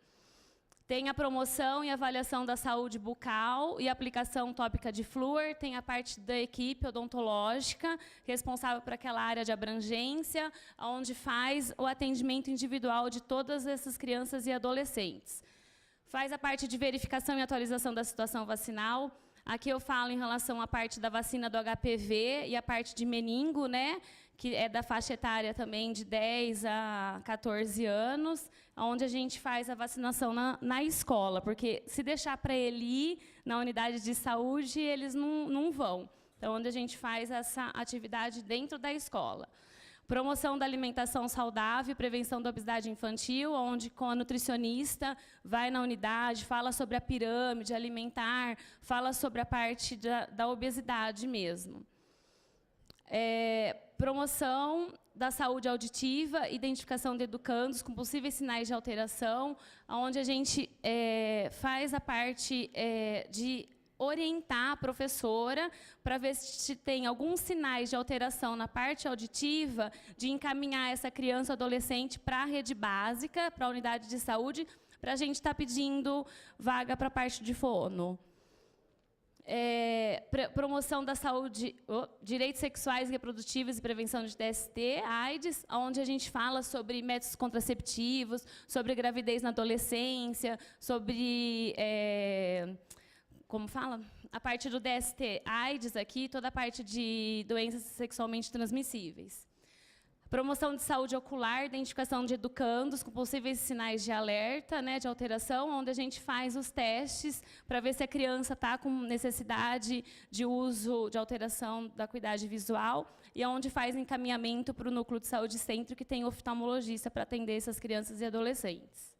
Tem a promoção e avaliação da saúde bucal e aplicação tópica de flúor. Tem a parte da equipe odontológica, responsável por aquela área de abrangência, onde faz o atendimento individual de todas essas crianças e adolescentes. Faz a parte de verificação e atualização da situação vacinal. Aqui eu falo em relação à parte da vacina do HPV e a parte de meningo, né, que é da faixa etária também de 10 a 14 anos, onde a gente faz a vacinação na escola, porque se deixar para ele ir na unidade de saúde, eles não vão. Então, onde a gente faz essa atividade dentro da escola. Promoção da alimentação saudável, prevenção da obesidade infantil, onde com a nutricionista vai na unidade, fala sobre a pirâmide alimentar, fala sobre a parte da obesidade mesmo. Promoção da saúde auditiva, identificação de educandos com possíveis sinais de alteração, onde a gente faz a parte de orientar a professora para ver se tem alguns sinais de alteração na parte auditiva, de encaminhar essa criança ou adolescente para a rede básica, para a unidade de saúde, para a gente estar pedindo vaga para a parte de fono. Promoção da saúde, direitos sexuais e reprodutivos e prevenção de DST, AIDS, onde a gente fala sobre métodos contraceptivos, sobre gravidez na adolescência, sobre, como fala? A parte do DST, AIDS aqui, toda a parte de doenças sexualmente transmissíveis. Promoção de saúde ocular, identificação de educandos com possíveis sinais de alerta, né, de alteração, onde a gente faz os testes para ver se a criança está com necessidade de uso de alteração da acuidade visual, e onde faz encaminhamento para o núcleo de saúde centro, que tem oftalmologista para atender essas crianças e adolescentes.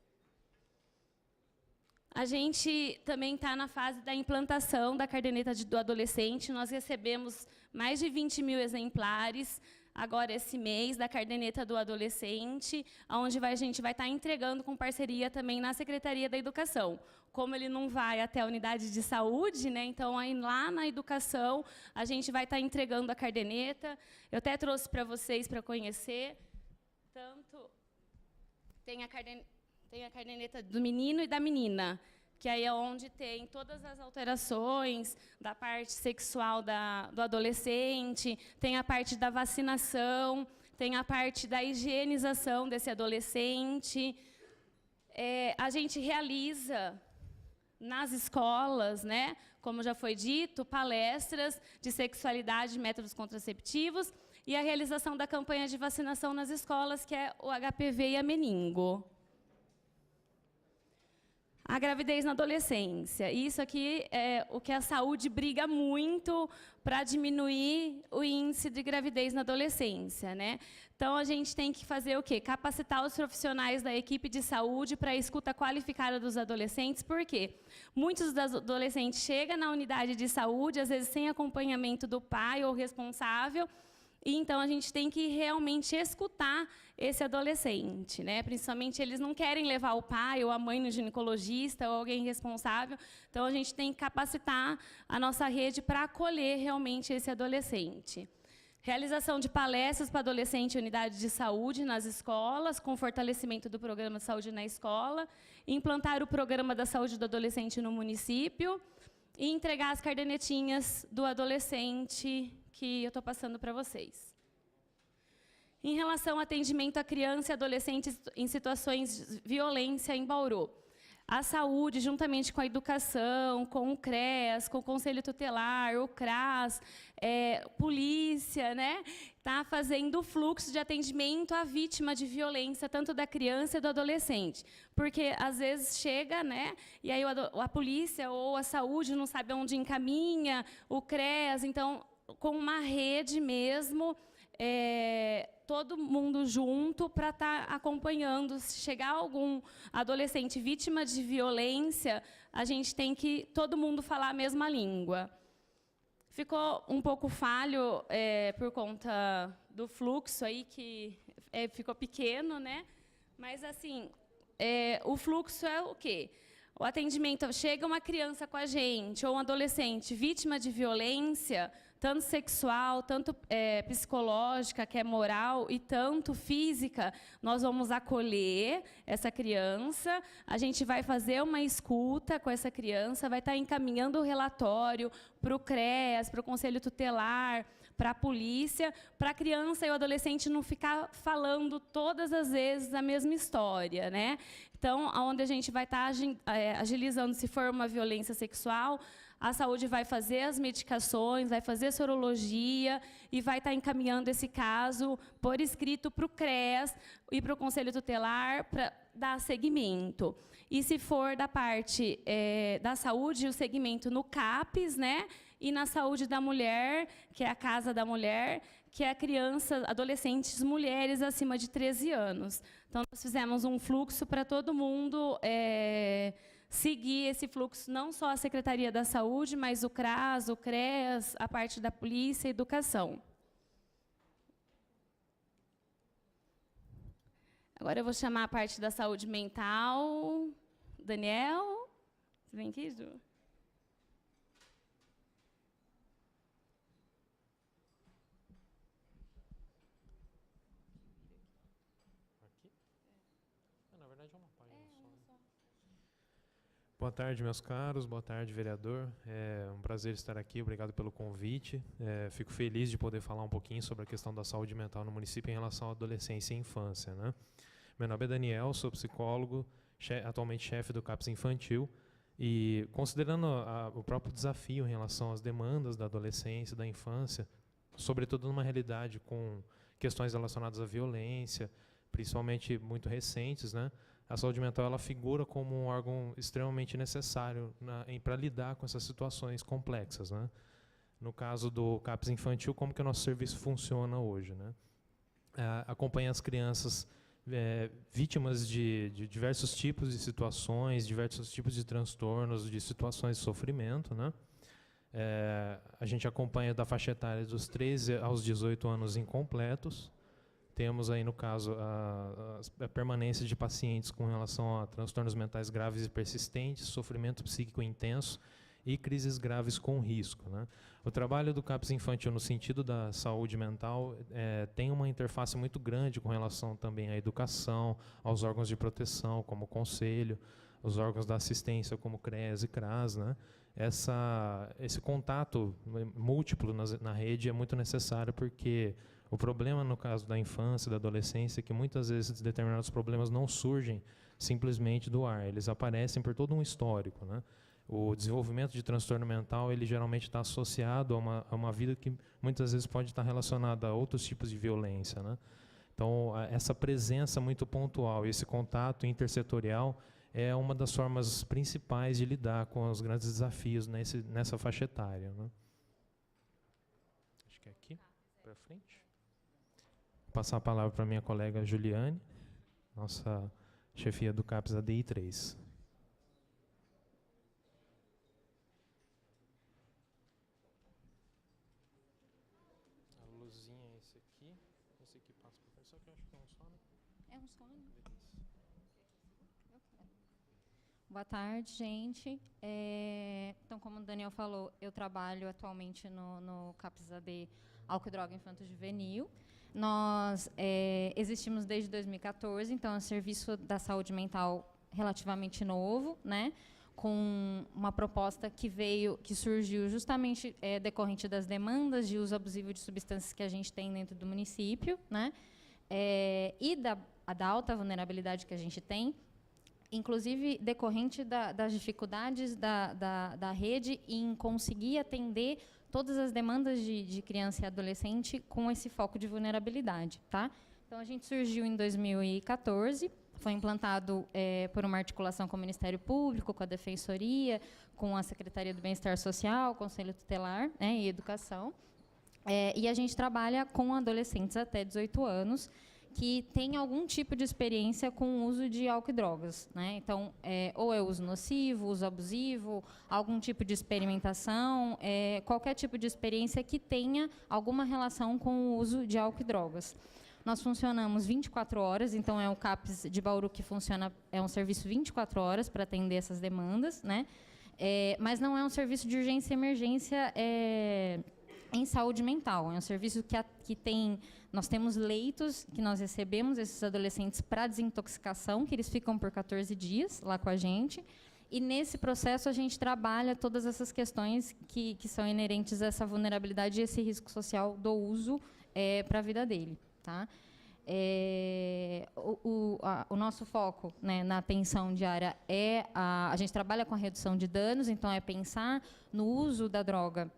A gente também está na fase da implantação da caderneta do adolescente. Nós recebemos mais de 20 mil exemplares, agora esse mês, da caderneta do adolescente, onde a gente vai estar entregando com parceria também na Secretaria da Educação. Como ele não vai até a unidade de saúde, né, então aí lá na educação a gente vai estar entregando a caderneta. Eu até trouxe para vocês para conhecer. Tanto tem a caderneta do menino e da menina, que aí é onde tem todas as alterações da parte sexual do adolescente, tem a parte da vacinação, tem a parte da higienização desse adolescente. A gente realiza nas escolas, né, como já foi dito, palestras de sexualidade e métodos contraceptivos, e a realização da campanha de vacinação nas escolas, que é o HPV e a meningo. A gravidez na adolescência. Isso aqui é o que a saúde briga muito para diminuir o índice de gravidez na adolescência, né? Então, a gente tem que fazer o quê? Capacitar os profissionais da equipe de saúde para a escuta qualificada dos adolescentes. Por quê? Muitos dos adolescentes chegam na unidade de saúde, às vezes sem acompanhamento do pai ou responsável, e então a gente tem que realmente escutar esse adolescente, né? Principalmente eles não querem levar o pai ou a mãe no ginecologista ou alguém responsável. Então a gente tem que capacitar a nossa rede para acolher realmente esse adolescente. Realização de palestras para adolescente em unidade de saúde nas escolas, com fortalecimento do programa de saúde na escola, implantar o programa da saúde do adolescente no município e entregar as cadernetinhas do adolescente que eu estou passando para vocês. Em relação ao atendimento a criança e adolescentes em situações de violência em Bauru, a saúde, juntamente com a educação, com o CREAS, com o Conselho Tutelar, o CRAS, polícia, né, está fazendo o fluxo de atendimento à vítima de violência, tanto da criança e do adolescente. Porque, às vezes, chega, né, e aí a polícia ou a saúde não sabe onde encaminha, o CREAS, então, com uma rede mesmo, todo mundo junto para estar acompanhando. Se chegar algum adolescente vítima de violência, a gente tem que todo mundo falar a mesma língua. Ficou um pouco falho por conta do fluxo aí, que ficou pequeno, né? Mas, assim, o fluxo é o quê? O atendimento, chega uma criança com a gente, ou um adolescente vítima de violência, tanto sexual, tanto psicológica, que é moral, e tanto física, nós vamos acolher essa criança, a gente vai fazer uma escuta com essa criança, vai estar encaminhando o relatório para o CREAS, para o Conselho Tutelar, para a polícia, para a criança e o adolescente não ficar falando todas as vezes a mesma história, né? Então, onde a gente vai estar agilizando, se for uma violência sexual, a saúde vai fazer as medicações, vai fazer sorologia e vai estar encaminhando esse caso por escrito para o CREAS e para o Conselho Tutelar para dar seguimento. E se for da parte da saúde, o segmento no CAPES, né? E na saúde da mulher, que é a Casa da Mulher, que é a criança, adolescentes, mulheres acima de 13 anos. Então, nós fizemos um fluxo para todo mundo seguir esse fluxo, não só a Secretaria da Saúde, mas o CRAS, o CREAS, a parte da polícia e educação. Agora eu vou chamar a parte da saúde mental. Daniel, você vem aqui, Ju? Na verdade é uma página só. Boa tarde, meus caros. Boa tarde, vereador. É um prazer estar aqui. Obrigado pelo convite. Fico feliz de poder falar um pouquinho sobre a questão da saúde mental no município em relação à adolescência e infância, né? Meu nome é Daniel, sou psicólogo, atualmente chefe do CAPES Infantil, e considerando o próprio desafio em relação às demandas da adolescência, da infância, sobretudo numa realidade com questões relacionadas à violência, principalmente muito recentes, né? A saúde mental ela figura como um órgão extremamente necessário para lidar com essas situações complexas, né? No caso do CAPES Infantil, como que o nosso serviço funciona hoje, né? Acompanha as crianças vítimas de diversos tipos de situações, diversos tipos de transtornos, de situações de sofrimento, né? A gente acompanha da faixa etária dos 13 aos 18 anos incompletos. Temos aí, no caso, a permanência de pacientes com relação a transtornos mentais graves e persistentes, sofrimento psíquico intenso e crises graves com risco, né? O trabalho do CAPES Infantil no sentido da saúde mental tem uma interface muito grande com relação também à educação, aos órgãos de proteção, como o Conselho, os órgãos da assistência, como CREAS e CRAS, né? Esse contato múltiplo na rede é muito necessário, porque o problema, no caso da infância e da adolescência, é que muitas vezes determinados problemas não surgem simplesmente do ar, eles aparecem por todo um histórico, né? O desenvolvimento de transtorno mental, ele geralmente está associado a uma vida que muitas vezes pode estar relacionada a outros tipos de violência, né? Então, essa presença muito pontual, esse contato intersetorial é uma das formas principais de lidar com os grandes desafios nessa faixa etária, né? Acho que é aqui, para frente. Vou passar a palavra para a minha colega Juliane, nossa chefia do CAPES ADI 3. A luzinha é esse aqui passa para frente, só que eu acho que é um só, né? É um só, né? Boa tarde, gente. Então, como o Daniel falou, eu trabalho atualmente no CAPES AD Álcool e Droga Infanto Juvenil. Nós existimos desde 2014, então é um serviço da saúde mental relativamente novo, né? Com uma proposta que surgiu justamente decorrente das demandas de uso abusivo de substâncias que a gente tem dentro do município, né? E da alta vulnerabilidade que a gente tem, inclusive decorrente das dificuldades da rede em conseguir atender todas as demandas de criança e adolescente com esse foco de vulnerabilidade, tá? Então, a gente surgiu em 2014, foi implantado por uma articulação com o Ministério Público, com a Defensoria, com a Secretaria do Bem-Estar Social, Conselho Tutelar, né, e Educação. E a gente trabalha com adolescentes até 18 anos, que tem algum tipo de experiência com o uso de álcool e drogas, né? Então, ou é uso nocivo, uso abusivo, algum tipo de experimentação, qualquer tipo de experiência que tenha alguma relação com o uso de álcool e drogas. Nós funcionamos 24 horas, então é o CAPES de Bauru que funciona, é um serviço 24 horas para atender essas demandas, né? Mas não é um serviço de urgência e emergência em saúde mental. É um serviço que tem... Nós temos leitos que nós recebemos esses adolescentes para desintoxicação, que eles ficam por 14 dias lá com a gente. E, nesse processo, a gente trabalha todas essas questões que são inerentes a essa vulnerabilidade e esse risco social do uso para a vida dele. Tá? O nosso foco, né, na atenção diária a gente trabalha com a redução de danos, então é pensar no uso da droga,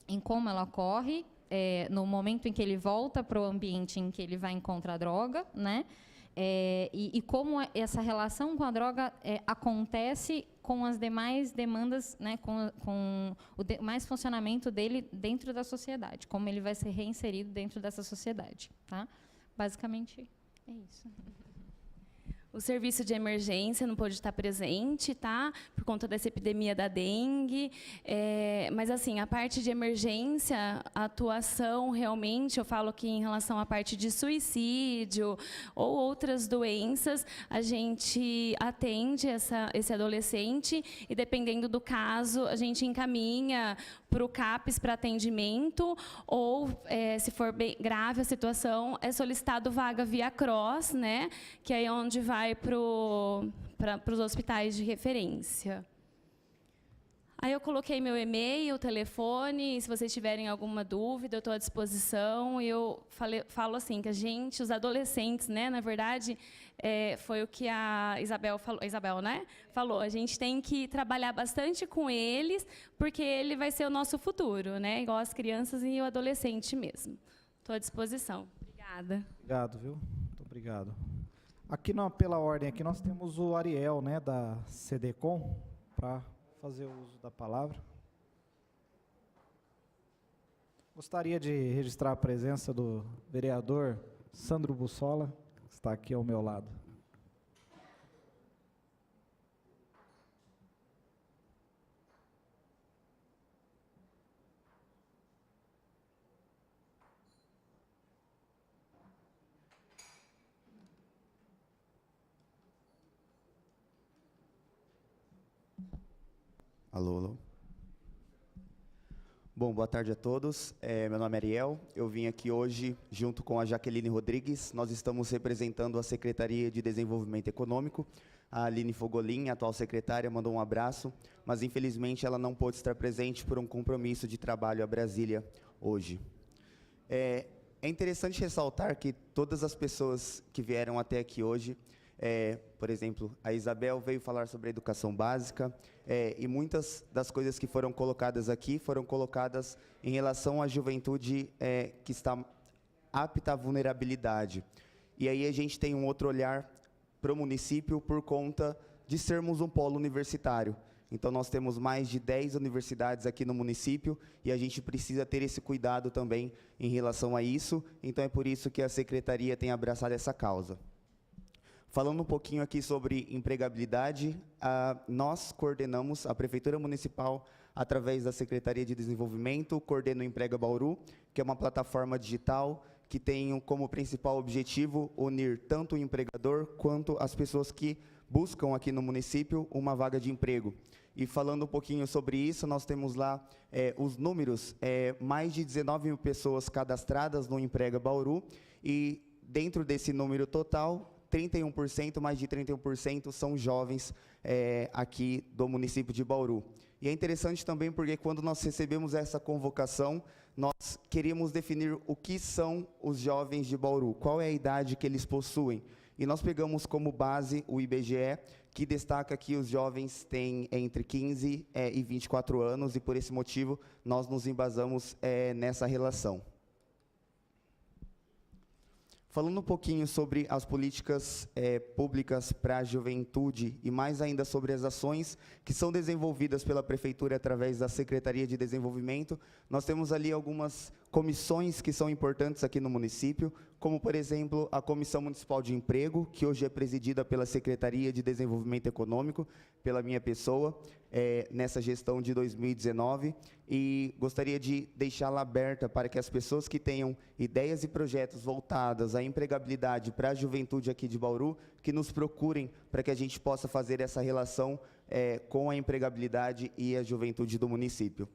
em como ela ocorre, no momento em que ele volta para o ambiente em que ele vai encontrar a droga, né? E como essa relação com a droga acontece com as demais demandas, né, com o mais funcionamento dele dentro da sociedade, como ele vai ser reinserido dentro dessa sociedade. Tá? Basicamente, é isso. O serviço de emergência não pôde estar presente, tá? Por conta dessa epidemia da dengue. Mas, assim, a parte de emergência, a atuação, realmente, eu falo que em relação à parte de suicídio ou outras doenças, a gente atende esse adolescente e, dependendo do caso, a gente encaminha para o CAPES para atendimento, ou, se for bem grave a situação, é solicitado vaga via CROSS, né? Que é onde vai para os hospitais de referência. Aí eu coloquei meu e-mail, telefone, e se vocês tiverem alguma dúvida, eu estou à disposição. E eu falo assim, que os adolescentes, né, na verdade, foi o que a Isabel falou, né? Falou, a gente tem que trabalhar bastante com eles, porque ele vai ser o nosso futuro, né? Igual as crianças e o adolescente mesmo. Estou à disposição. Obrigada. Obrigado, viu? Muito obrigado. Aqui, pela ordem, aqui nós temos o Ariel, né, da CDCOM, para fazer o uso da palavra. Gostaria de registrar a presença do vereador Sandro Bussola, que está aqui ao meu lado. Alô, alô. Bom, boa tarde a todos. Meu nome é Ariel. Eu vim aqui hoje junto com a Jaqueline Rodrigues. Nós estamos representando a Secretaria de Desenvolvimento Econômico. A Aline Fogolin, a atual secretária, mandou um abraço, mas infelizmente ela não pôde estar presente por um compromisso de trabalho a Brasília hoje. É interessante ressaltar que todas as pessoas que vieram até aqui hoje, por exemplo, a Isabel veio falar sobre a educação básica, e muitas das coisas que foram colocadas aqui foram colocadas em relação à juventude que está apta à vulnerabilidade. E aí a gente tem um outro olhar para o município por conta de sermos um polo universitário. Então, nós temos mais de 10 universidades aqui no município e a gente precisa ter esse cuidado também em relação a isso. Então, é por isso que a Secretaria tem abraçado essa causa. Falando um pouquinho aqui sobre empregabilidade, nós coordenamos, a Prefeitura Municipal, através da Secretaria de Desenvolvimento, coordena o Emprega Bauru, que é uma plataforma digital que tem como principal objetivo unir tanto o empregador quanto as pessoas que buscam aqui no município uma vaga de emprego. E falando um pouquinho sobre isso, nós temos lá os números, mais de 19 mil pessoas cadastradas no Emprega Bauru, e dentro desse número total, 31%, mais de 31% são jovens aqui do município de Bauru. E é interessante também porque quando nós recebemos essa convocação, nós queríamos definir o que são os jovens de Bauru, qual é a idade que eles possuem. E nós pegamos como base o IBGE, que destaca que os jovens têm entre 15 e 24 anos, e por esse motivo nós nos embasamos nessa relação. Falando um pouquinho sobre as políticas públicas para a juventude e mais ainda sobre as ações que são desenvolvidas pela Prefeitura através da Secretaria de Desenvolvimento, nós temos ali algumas comissões que são importantes aqui no município, como, por exemplo, a Comissão Municipal de Emprego, que hoje é presidida pela Secretaria de Desenvolvimento Econômico, pela minha pessoa, nessa gestão de 2019, e gostaria de deixá-la aberta para que as pessoas que tenham ideias e projetos voltados à empregabilidade para a juventude aqui de Bauru, que nos procurem para que a gente possa fazer essa relação com a empregabilidade e a juventude do município.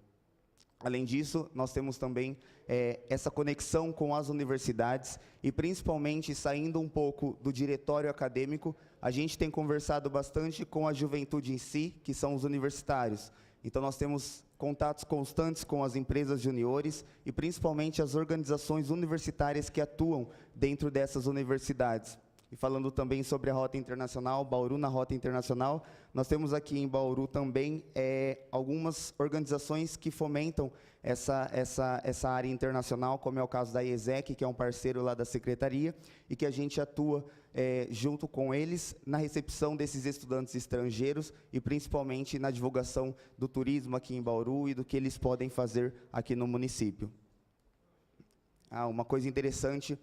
Além disso, nós temos também essa conexão com as universidades e, principalmente, saindo um pouco do diretório acadêmico, a gente tem conversado bastante com a juventude em si, que são os universitários. Então, nós temos contatos constantes com as empresas juniores e, principalmente, as organizações universitárias que atuam dentro dessas universidades. E falando também sobre a Rota Internacional, Bauru na Rota Internacional, nós temos aqui em Bauru também algumas organizações que fomentam essa área internacional, como é o caso da IESEC, que é um parceiro lá da Secretaria, e que a gente atua junto com eles na recepção desses estudantes estrangeiros e principalmente na divulgação do turismo aqui em Bauru e do que eles podem fazer aqui no município. Uma coisa interessante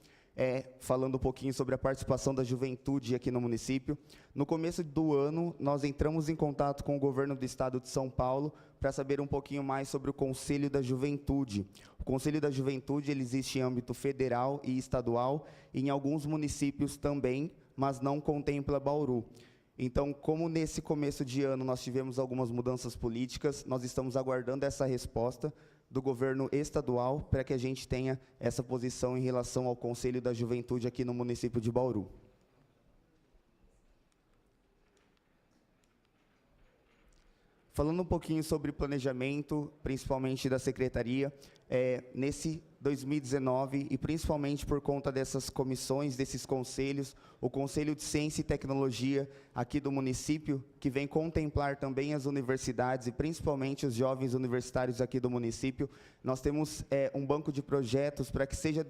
falando um pouquinho sobre a participação da juventude aqui no município. No começo do ano, nós entramos em contato com o governo do estado de São Paulo para saber um pouquinho mais sobre o Conselho da Juventude. O Conselho da Juventude ele existe em âmbito federal e estadual, e em alguns municípios também, mas não contempla Bauru. Então, como nesse começo de ano nós tivemos algumas mudanças políticas, nós estamos aguardando essa resposta do governo estadual para que a gente tenha essa posição em relação ao Conselho da Juventude aqui no município de Bauru. Falando um pouquinho sobre planejamento, principalmente da Secretaria, nesse 2019, e principalmente por conta dessas comissões, desses conselhos, o Conselho de Ciência e Tecnologia aqui do município, que vem contemplar também as universidades e principalmente os jovens universitários aqui do município, nós temos um banco de projetos para que sejam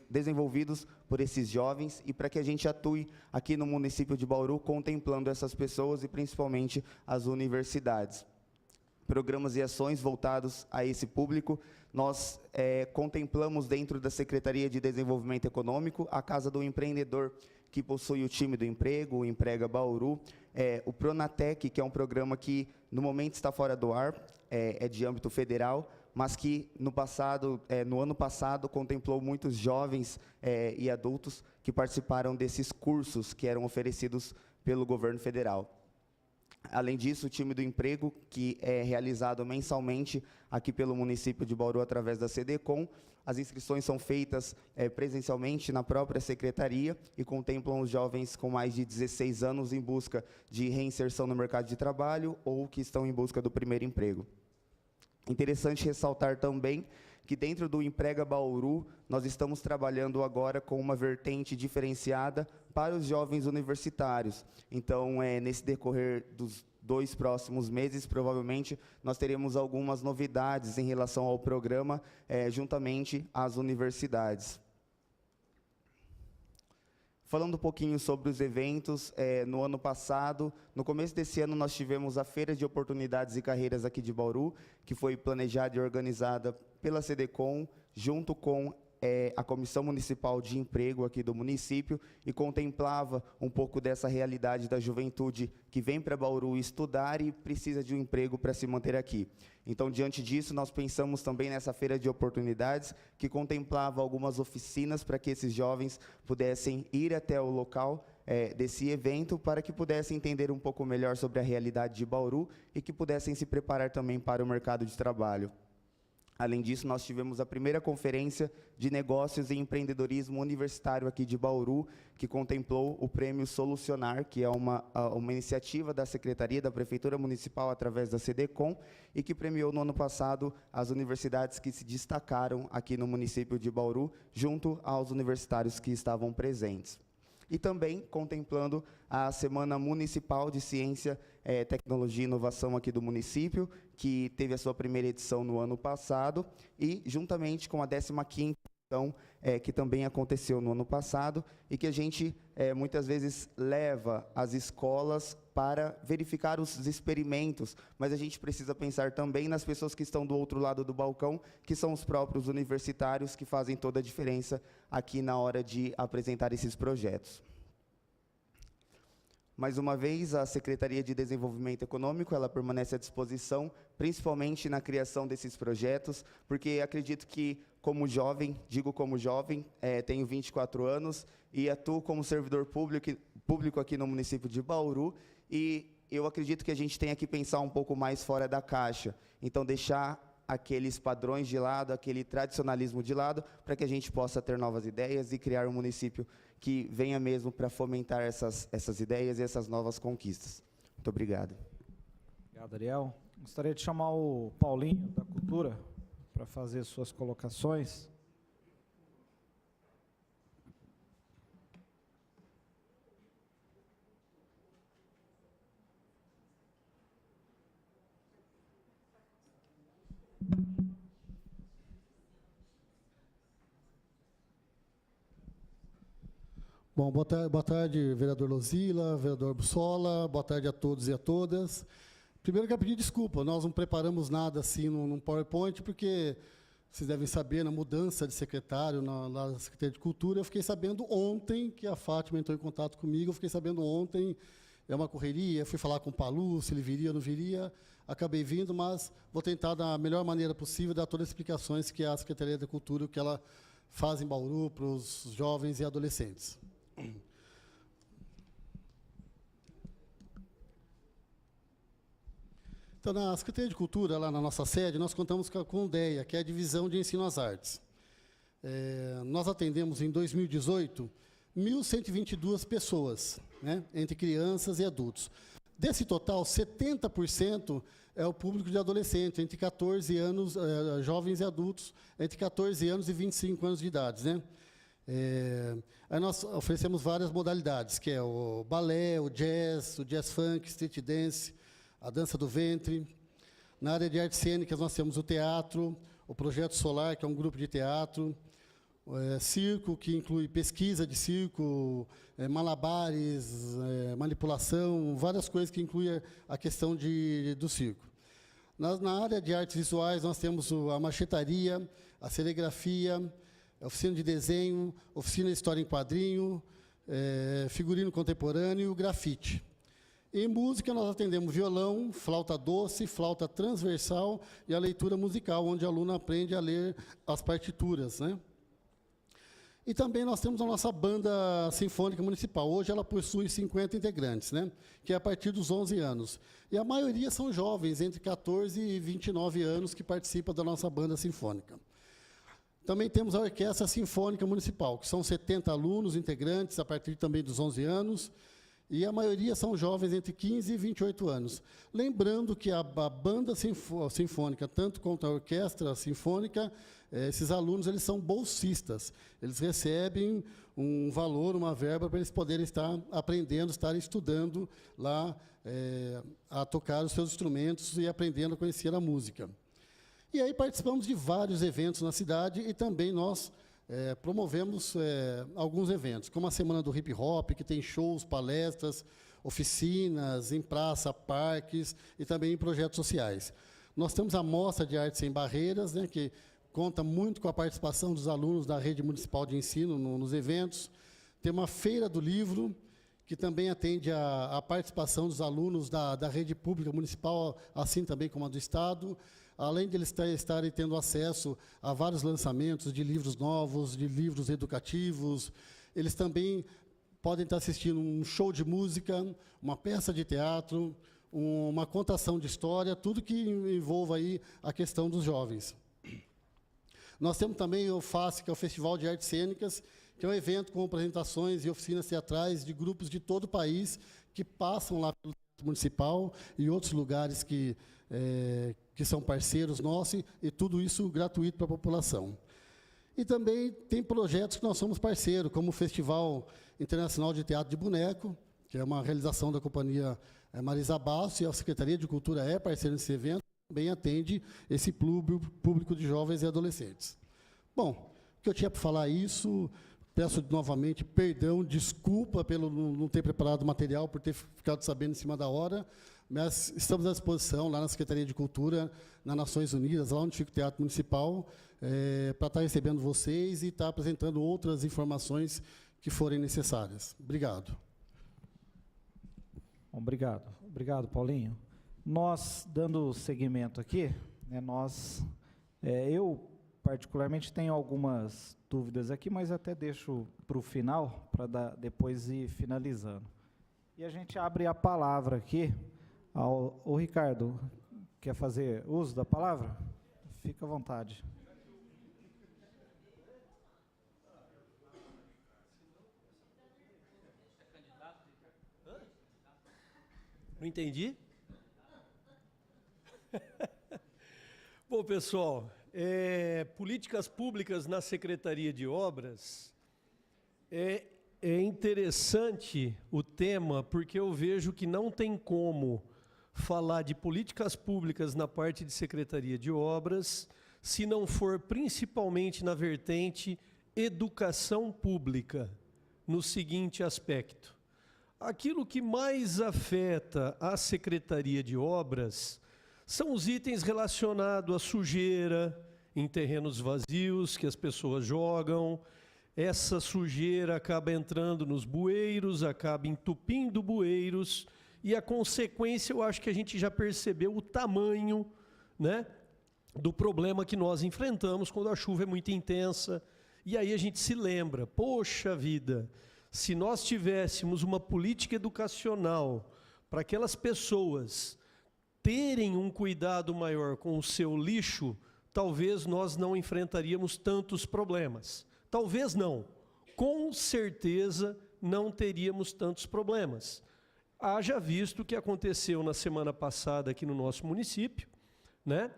desenvolvidos por esses jovens e para que a gente atue aqui no município de Bauru, contemplando essas pessoas e principalmente as universidades. Programas e ações voltados a esse público. Nós contemplamos dentro da Secretaria de Desenvolvimento Econômico a Casa do Empreendedor, que possui o time do emprego, o Emprega Bauru, o Pronatec, que é um programa que no momento está fora do ar, é de âmbito federal, mas que no ano passado contemplou muitos jovens e adultos que participaram desses cursos que eram oferecidos pelo governo federal. Além disso, o time do emprego, que é realizado mensalmente aqui pelo município de Bauru através da CDCom, as inscrições são feitas presencialmente na própria secretaria e contemplam os jovens com mais de 16 anos em busca de reinserção no mercado de trabalho ou que estão em busca do primeiro emprego. Interessante ressaltar também que dentro do Emprega Bauru, nós estamos trabalhando agora com uma vertente diferenciada para os jovens universitários. Então, nesse decorrer dos 2 próximos meses, provavelmente, nós teremos algumas novidades em relação ao programa, juntamente às universidades. Falando um pouquinho sobre os eventos, no ano passado, no começo desse ano, nós tivemos a Feira de Oportunidades e Carreiras aqui de Bauru, que foi planejada e organizada pela CDCOM, junto com a Comissão Municipal de Emprego aqui do município, e contemplava um pouco dessa realidade da juventude que vem para Bauru estudar e precisa de um emprego para se manter aqui. Então, diante disso, nós pensamos também nessa feira de oportunidades, que contemplava algumas oficinas para que esses jovens pudessem ir até o local desse evento, para que pudessem entender um pouco melhor sobre a realidade de Bauru e que pudessem se preparar também para o mercado de trabalho. Além disso, nós tivemos a primeira conferência de negócios e empreendedorismo universitário aqui de Bauru, que contemplou o Prêmio Solucionar, que é uma iniciativa da Secretaria da Prefeitura Municipal através da CDCOM, e que premiou no ano passado as universidades que se destacaram aqui no município de Bauru, junto aos universitários que estavam presentes. E também contemplando a Semana Municipal de Ciência, Tecnologia e Inovação aqui do município, que teve a sua primeira edição no ano passado, e juntamente com a 15ª edição, que também aconteceu no ano passado, e que a gente muitas vezes leva as escolas para verificar os experimentos, mas a gente precisa pensar também nas pessoas que estão do outro lado do balcão, que são os próprios universitários, que fazem toda a diferença aqui na hora de apresentar esses projetos. Mais uma vez, a Secretaria de Desenvolvimento Econômico, ela permanece à disposição, principalmente na criação desses projetos, porque acredito que, como jovem, tenho 24 anos e atuo como servidor público aqui no município de Bauru, e eu acredito que a gente tenha que pensar um pouco mais fora da caixa. Então, deixar aqueles padrões de lado, aquele tradicionalismo de lado, para que a gente possa ter novas ideias e criar um município que venha mesmo para fomentar essas ideias e essas novas conquistas. Muito obrigado. Obrigado, Ariel. Gostaria de chamar o Paulinho, da Cultura, para fazer suas colocações. Bom, boa tarde, vereador Lozila, vereador Bussola, boa tarde a todos e a todas. Primeiro, eu quero pedir desculpa, nós não preparamos nada assim num PowerPoint, porque vocês devem saber, na mudança de secretário na Secretaria de Cultura, eu fiquei sabendo ontem que a Fátima entrou em contato comigo, eu fiquei sabendo ontem, é uma correria, fui falar com o Palu, se ele viria ou não viria, acabei vindo, mas vou tentar, da melhor maneira possível, dar todas as explicações que a Secretaria da Cultura, que ela faz em Bauru para os jovens e adolescentes. Então, na Secretaria de Cultura, lá na nossa sede, nós contamos com a DEA, que é a Divisão de Ensino às Artes. Nós atendemos, em 2018, 1.122 pessoas, né, entre crianças e adultos. Desse total, 70% é o público de adolescentes, entre 14 anos, jovens e adultos, entre 14 anos e 25 anos de idade, né? Aí nós oferecemos várias modalidades, que é o balé, o jazz funk, street dance, a dança do ventre. Na área de artes cênicas, nós temos o teatro, o Projeto Solar, que é um grupo de teatro, circo, que inclui pesquisa de circo, malabares, manipulação, várias coisas que incluem a questão do circo. Na área de artes visuais, nós temos a machetaria, a serigrafia, a oficina de desenho, oficina de história em quadrinho, figurino contemporâneo e o grafite. Em música, nós atendemos violão, flauta doce, flauta transversal e a leitura musical, onde o aluno aprende a ler as partituras, né? E também nós temos a nossa banda sinfônica municipal. Hoje ela possui 50 integrantes, né? Que é a partir dos 11 anos. E a maioria são jovens, entre 14 e 29 anos, que participam da nossa banda sinfônica. Também temos a Orquestra Sinfônica Municipal, que são 70 alunos integrantes, a partir também dos 11 anos, e a maioria são jovens entre 15 e 28 anos. Lembrando que a banda sinfônica, tanto quanto a orquestra sinfônica, esses alunos eles são bolsistas. Eles recebem um valor, uma verba, para eles poderem estar aprendendo, estar estudando lá, a tocar os seus instrumentos e aprendendo a conhecer a música. E aí participamos de vários eventos na cidade e também nós promovemos alguns eventos, como a Semana do Hip Hop, que tem shows, palestras, oficinas em praça, parques e também em projetos sociais. Nós temos a Mostra de Arte Sem Barreiras, né, que conta muito com a participação dos alunos da Rede Municipal de Ensino nos eventos. Tem uma Feira do Livro, que também atende a participação dos alunos da rede pública municipal, assim também como a do Estado, além de eles estarem tendo acesso a vários lançamentos de livros novos, de livros educativos. Eles também podem estar assistindo um show de música, uma peça de teatro, uma contação de história, tudo que envolva aí a questão dos jovens. Nós temos também o FACE, que é o Festival de Artes Cênicas, que é um evento com apresentações e oficinas teatrais de grupos de todo o país que passam lá pelo Teatro Municipal e outros lugares que são parceiros nossos, e tudo isso gratuito para a população. E também tem projetos que nós somos parceiros, como o Festival Internacional de Teatro de Boneco, que é uma realização da companhia Marisa Basso, e a Secretaria de Cultura é parceira nesse evento, também atende esse público de jovens e adolescentes. Bom, o que eu tinha para falar é isso. Peço novamente perdão, desculpa pelo não ter preparado o material, por ter ficado sabendo em cima da hora, mas estamos à disposição lá na Secretaria de Cultura, nas Nações Unidas, lá onde fica o Teatro Municipal, para estar recebendo vocês e estar apresentando outras informações que forem necessárias. Obrigado. Obrigado. Obrigado, Paulinho. Nós, dando seguimento aqui, né, eu particularmente tenho algumas dúvidas aqui, mas até deixo para o final, para depois ir finalizando. E a gente abre a palavra aqui ao Ricardo. Quer fazer uso da palavra? Fica à vontade. Não entendi? Bom, pessoal, políticas públicas na Secretaria de Obras, é interessante o tema, porque eu vejo que não tem como falar de políticas públicas na parte de Secretaria de Obras, se não for principalmente na vertente educação pública, no seguinte aspecto. Aquilo que mais afeta a Secretaria de Obras são os itens relacionados à sujeira em terrenos vazios que as pessoas jogam. Essa sujeira acaba entrando nos bueiros, acaba entupindo bueiros, e a consequência, eu acho que a gente já percebeu o tamanho, né, do problema que nós enfrentamos quando a chuva é muito intensa. E aí a gente se lembra, poxa vida, se nós tivéssemos uma política educacional para aquelas pessoas terem um cuidado maior com o seu lixo, talvez nós não enfrentaríamos tantos problemas. Talvez não. Com certeza não teríamos tantos problemas. Haja visto o que aconteceu na semana passada aqui no nosso município, né?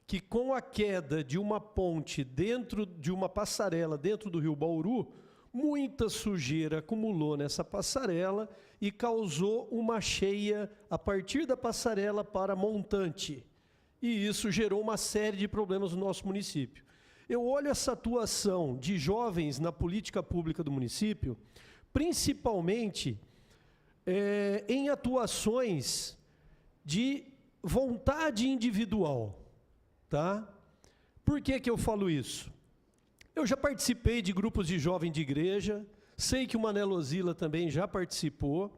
Que com a queda de uma ponte dentro de uma passarela dentro do Rio Bauru, muita sujeira acumulou nessa passarela e causou uma cheia a partir da passarela para montante. E isso gerou uma série de problemas no nosso município. Eu olho essa atuação de jovens na política pública do município, principalmente em atuações de vontade individual. Tá? Por que eu falo isso? Eu já participei de grupos de jovens de igreja, sei que o Manelo Ozila também já participou,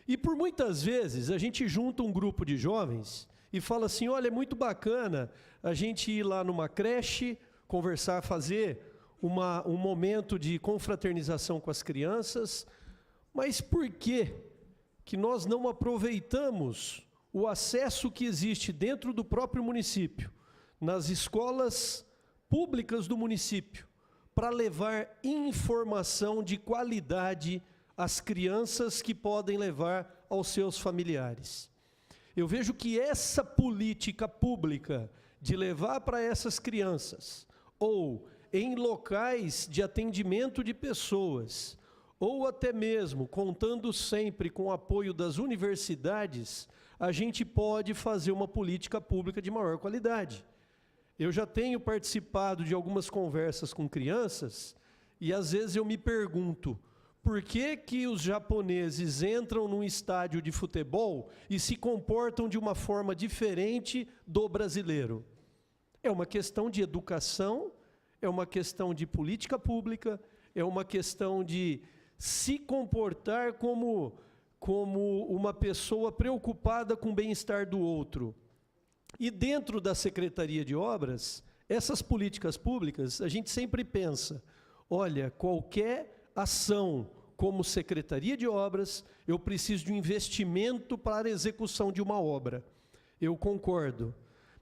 e por muitas vezes a gente junta um grupo de jovens e fala assim, olha, é muito bacana a gente ir lá numa creche, conversar, fazer um momento de confraternização com as crianças, mas por que nós não aproveitamos o acesso que existe dentro do próprio município, nas escolas públicas do município, para levar informação de qualidade às crianças que podem levar aos seus familiares? Eu vejo que essa política pública de levar para essas crianças, ou em locais de atendimento de pessoas, ou até mesmo contando sempre com o apoio das universidades, a gente pode fazer uma política pública de maior qualidade. Eu já tenho participado de algumas conversas com crianças E às vezes eu me pergunto, por que que os japoneses entram num estádio de futebol e se comportam de uma forma diferente do brasileiro? É uma questão de educação, é uma questão de política pública, é uma questão de se comportar como uma pessoa preocupada com o bem-estar do outro. E dentro da Secretaria de Obras, essas políticas públicas, a gente sempre pensa, olha, qualquer ação como Secretaria de Obras, eu preciso de um investimento para a execução de uma obra. Eu concordo,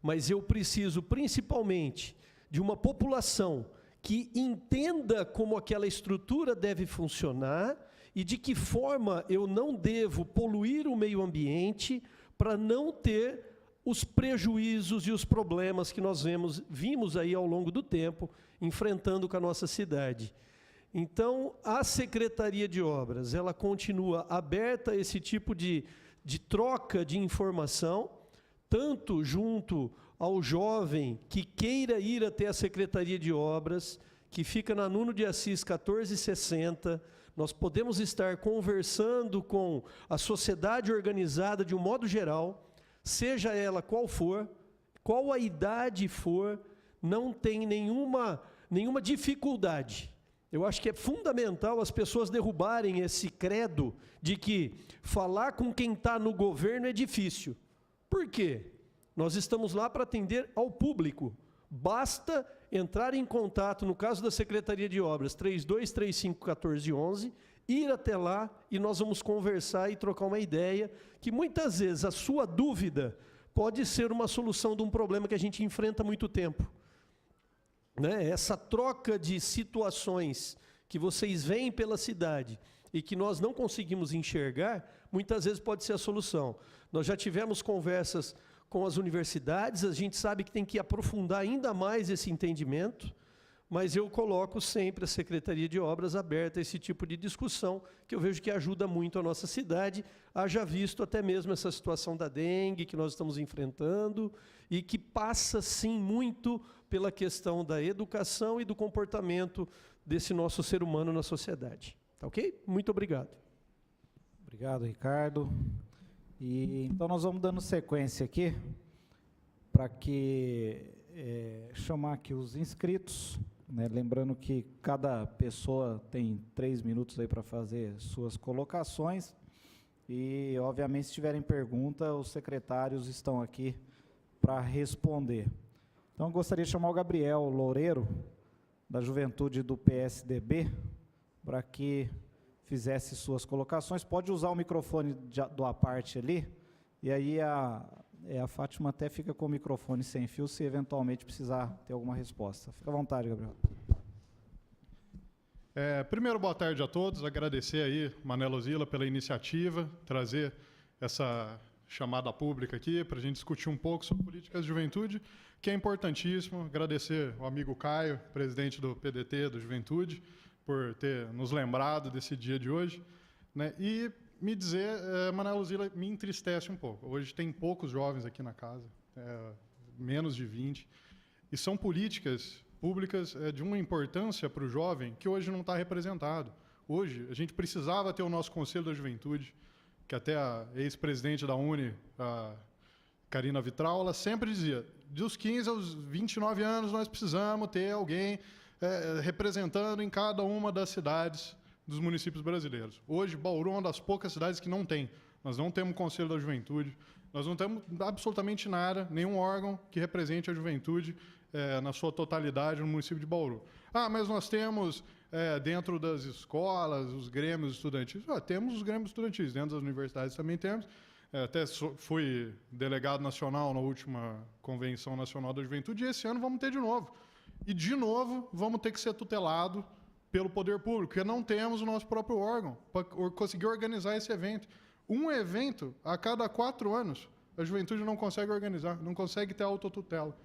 mas eu preciso principalmente de uma população que entenda como aquela estrutura deve funcionar e de que forma eu não devo poluir o meio ambiente para não ter os prejuízos e os problemas que nós vimos aí ao longo do tempo, enfrentando com a nossa cidade. Então, a Secretaria de Obras, ela continua aberta a esse tipo de troca de informação, tanto junto ao jovem que queira ir até a Secretaria de Obras, que fica na Nuno de Assis 1460, nós podemos estar conversando com a sociedade organizada de um modo geral, seja ela qual for, qual a idade for, não tem nenhuma dificuldade. Eu acho que é fundamental as pessoas derrubarem esse credo de que falar com quem está no governo é difícil. Por quê? Nós estamos lá para atender ao público. Basta entrar em contato, no caso da Secretaria de Obras, 3235-1411, ir até lá e nós vamos conversar e trocar uma ideia, que muitas vezes a sua dúvida pode ser uma solução de um problema que a gente enfrenta há muito tempo. Né? Essa troca de situações que vocês veem pela cidade e que nós não conseguimos enxergar, muitas vezes pode ser a solução. Nós já tivemos conversas com as universidades, a gente sabe que tem que aprofundar ainda mais esse entendimento, mas eu coloco sempre a Secretaria de Obras aberta a esse tipo de discussão, que eu vejo que ajuda muito a nossa cidade, haja visto até mesmo essa situação da dengue que nós estamos enfrentando, e que passa, sim, muito pela questão da educação e do comportamento desse nosso ser humano na sociedade. Tá ok? Muito obrigado. Obrigado, Ricardo. E então nós vamos dando sequência aqui, para que chamar aqui os inscritos, né? Lembrando que cada pessoa tem 3 minutos aí para fazer suas colocações, e obviamente se tiverem pergunta, os secretários estão aqui para responder. Então eu gostaria de chamar o Gabriel Loureiro, da Juventude do PSDB, para que fizesse suas colocações. Pode usar o microfone do à parte ali, e aí a Fátima até fica com o microfone sem fio, se eventualmente precisar ter alguma resposta. Fica à vontade, Gabriel. Primeiro, boa tarde a todos, agradecer aí, Manelo Zila, pela iniciativa, trazer essa chamada pública aqui para a gente discutir um pouco sobre políticas de juventude, que é importantíssimo. Agradecer ao amigo Caio, presidente do PDT, do Juventude, por ter nos lembrado desse dia de hoje, né? E me dizer, Manelo Zila, me entristece um pouco. Hoje tem poucos jovens aqui na casa, menos de 20, e são políticas públicas de uma importância para o jovem que hoje não está representado. Hoje, a gente precisava ter o nosso Conselho da Juventude, que até a ex-presidente da UNE, a Karina Vitral, ela sempre dizia, dos 15 aos 29 anos nós precisamos ter alguém representando em cada uma das cidades dos municípios brasileiros. Hoje, Bauru é uma das poucas cidades que não tem. Nós não temos Conselho da Juventude, nós não temos absolutamente nada, nenhum órgão que represente a juventude na sua totalidade no município de Bauru. Mas nós temos, dentro das escolas, os grêmios estudantis. Temos os grêmios estudantis, dentro das universidades também temos. Até fui delegado nacional na última Convenção Nacional da Juventude, e esse ano vamos ter de novo. E, de novo, vamos ter que ser tutelado pelo poder público, porque não temos o nosso próprio órgão para conseguir organizar esse evento. Um evento a cada 4 anos, a juventude não consegue organizar, não consegue ter autotutela.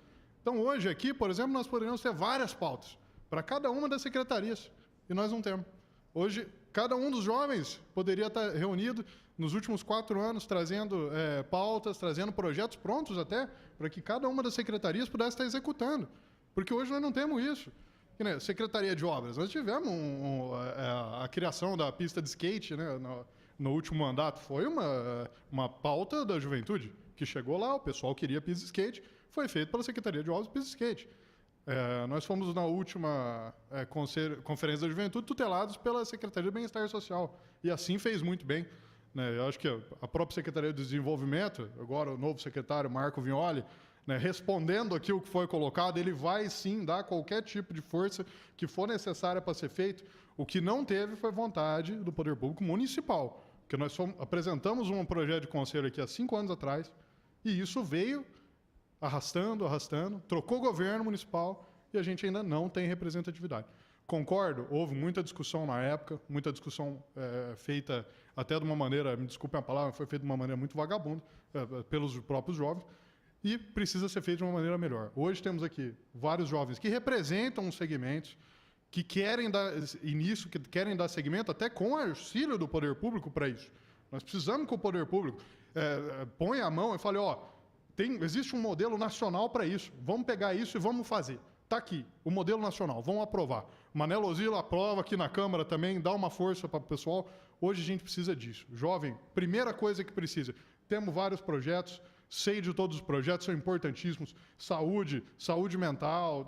Então, hoje aqui, por exemplo, nós poderíamos ter várias pautas para cada uma das secretarias, e nós não temos. Hoje, cada um dos jovens poderia estar reunido nos últimos 4 anos, trazendo pautas, trazendo projetos prontos até, para que cada uma das secretarias pudesse estar executando. Porque hoje nós não temos isso. Que nem a Secretaria de Obras. Nós tivemos a criação da pista de skate, né, no último mandato. Foi uma pauta da juventude, que chegou lá, o pessoal queria pista de skate, foi feito pela Secretaria de Obras pista de skate. Nós fomos na última Conferência da Juventude tutelados pela Secretaria de Bem-Estar Social, e assim fez muito bem. Né? Eu acho que a própria Secretaria de Desenvolvimento, agora o novo secretário, Marco Vignoli, né, respondendo aqui o que foi colocado, ele vai sim dar qualquer tipo de força que for necessária para ser feito. O que não teve foi vontade do Poder Público Municipal, porque nós apresentamos um projeto de conselho aqui há 5 anos atrás, e isso veio arrastando, trocou o governo municipal e a gente ainda não tem representatividade. Concordo, houve muita discussão na época, muita discussão feita até de uma maneira, me desculpem a palavra, foi feita de uma maneira muito vagabunda pelos próprios jovens, e precisa ser feito de uma maneira melhor. Hoje temos aqui vários jovens que representam os segmentos, que querem dar início, que querem dar segmento até com auxílio do poder público para isso. Nós precisamos que o poder público ponha a mão e fale, existe um modelo nacional para isso, vamos pegar isso e vamos fazer. Está aqui, o modelo nacional, vamos aprovar. Manela Ozila aprova aqui na Câmara também, dá uma força para o pessoal. Hoje a gente precisa disso. Jovem, primeira coisa que precisa, temos vários projetos, sei de todos os projetos, são importantíssimos. Saúde mental,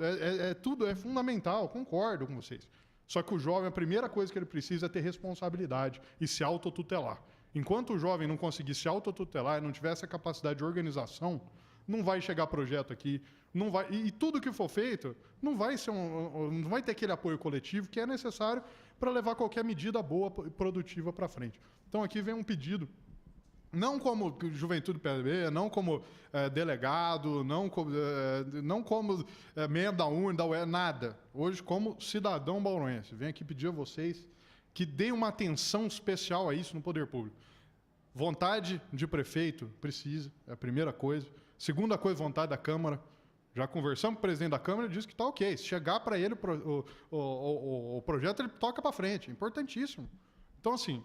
tudo é fundamental, concordo com vocês. Só que o jovem, a primeira coisa que ele precisa é ter responsabilidade e se autotutelar. Enquanto o jovem não conseguir se autotutelar e não tiver essa capacidade de organização, não vai chegar projeto aqui, não vai, e tudo que for feito não vai ter aquele apoio coletivo que é necessário para levar qualquer medida boa e produtiva para frente. Então aqui vem um pedido, não como Juventude PSDB, não como delegado, não como membro da UNE, da UE, nada. Hoje, como cidadão bauruense, venho aqui pedir a vocês que deem uma atenção especial a isso no poder público. Vontade de prefeito precisa, é a primeira coisa. Segunda coisa, vontade da Câmara. Já conversamos com o presidente da Câmara e disse que está ok. Se chegar para ele o projeto, ele toca para frente. É importantíssimo. Então, assim,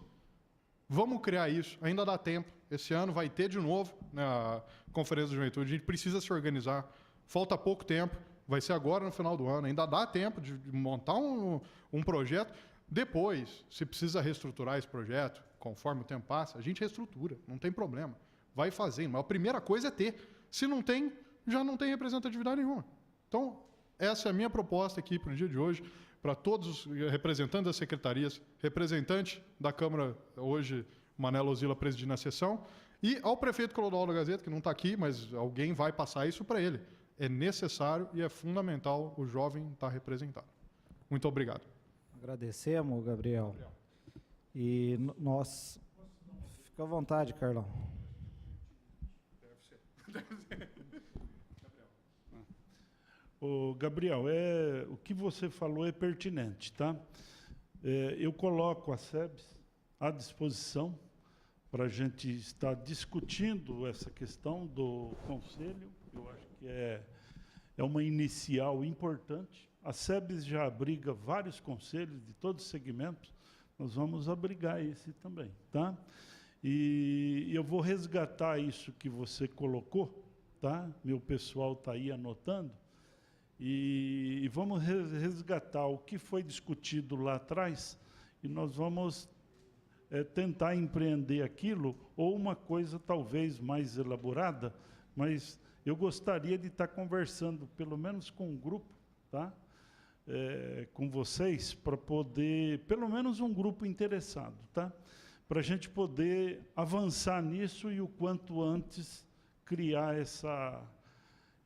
vamos criar isso. Ainda dá tempo. Esse ano vai ter de novo, né, a Conferência da Juventude. A gente precisa se organizar. Falta pouco tempo. Vai ser agora no final do ano. Ainda dá tempo de montar um projeto. Depois, se precisa reestruturar esse projeto, conforme o tempo passa, a gente reestrutura. Não tem problema. Vai fazendo. Mas a primeira coisa é ter. Se não tem, já não tem representatividade nenhuma. Então, essa é a minha proposta aqui para o dia de hoje, para todos os representantes das secretarias, representante da Câmara, hoje, Manela Ozila presidindo a sessão, e ao prefeito Clodoaldo da Gazeta, que não está aqui, mas alguém vai passar isso para ele. É necessário e é fundamental o jovem estar representado. Muito obrigado. Agradecemos, Gabriel. E nós... Fica à vontade, Carlão. Gabriel, o que você falou é pertinente, tá? Eu coloco a SEBS à disposição para a gente estar discutindo essa questão do conselho. Eu acho que é uma inicial importante. A SEBS já abriga vários conselhos de todos os segmentos. Nós vamos abrigar esse também, tá? E eu vou resgatar isso que você colocou, tá? Meu pessoal está aí anotando. E vamos resgatar o que foi discutido lá atrás e nós vamos tentar empreender aquilo ou uma coisa talvez mais elaborada, mas eu gostaria de estar conversando, pelo menos com um grupo, tá? Com vocês, para poder, pelo menos um grupo interessado, tá? Para a gente poder avançar nisso e o quanto antes criar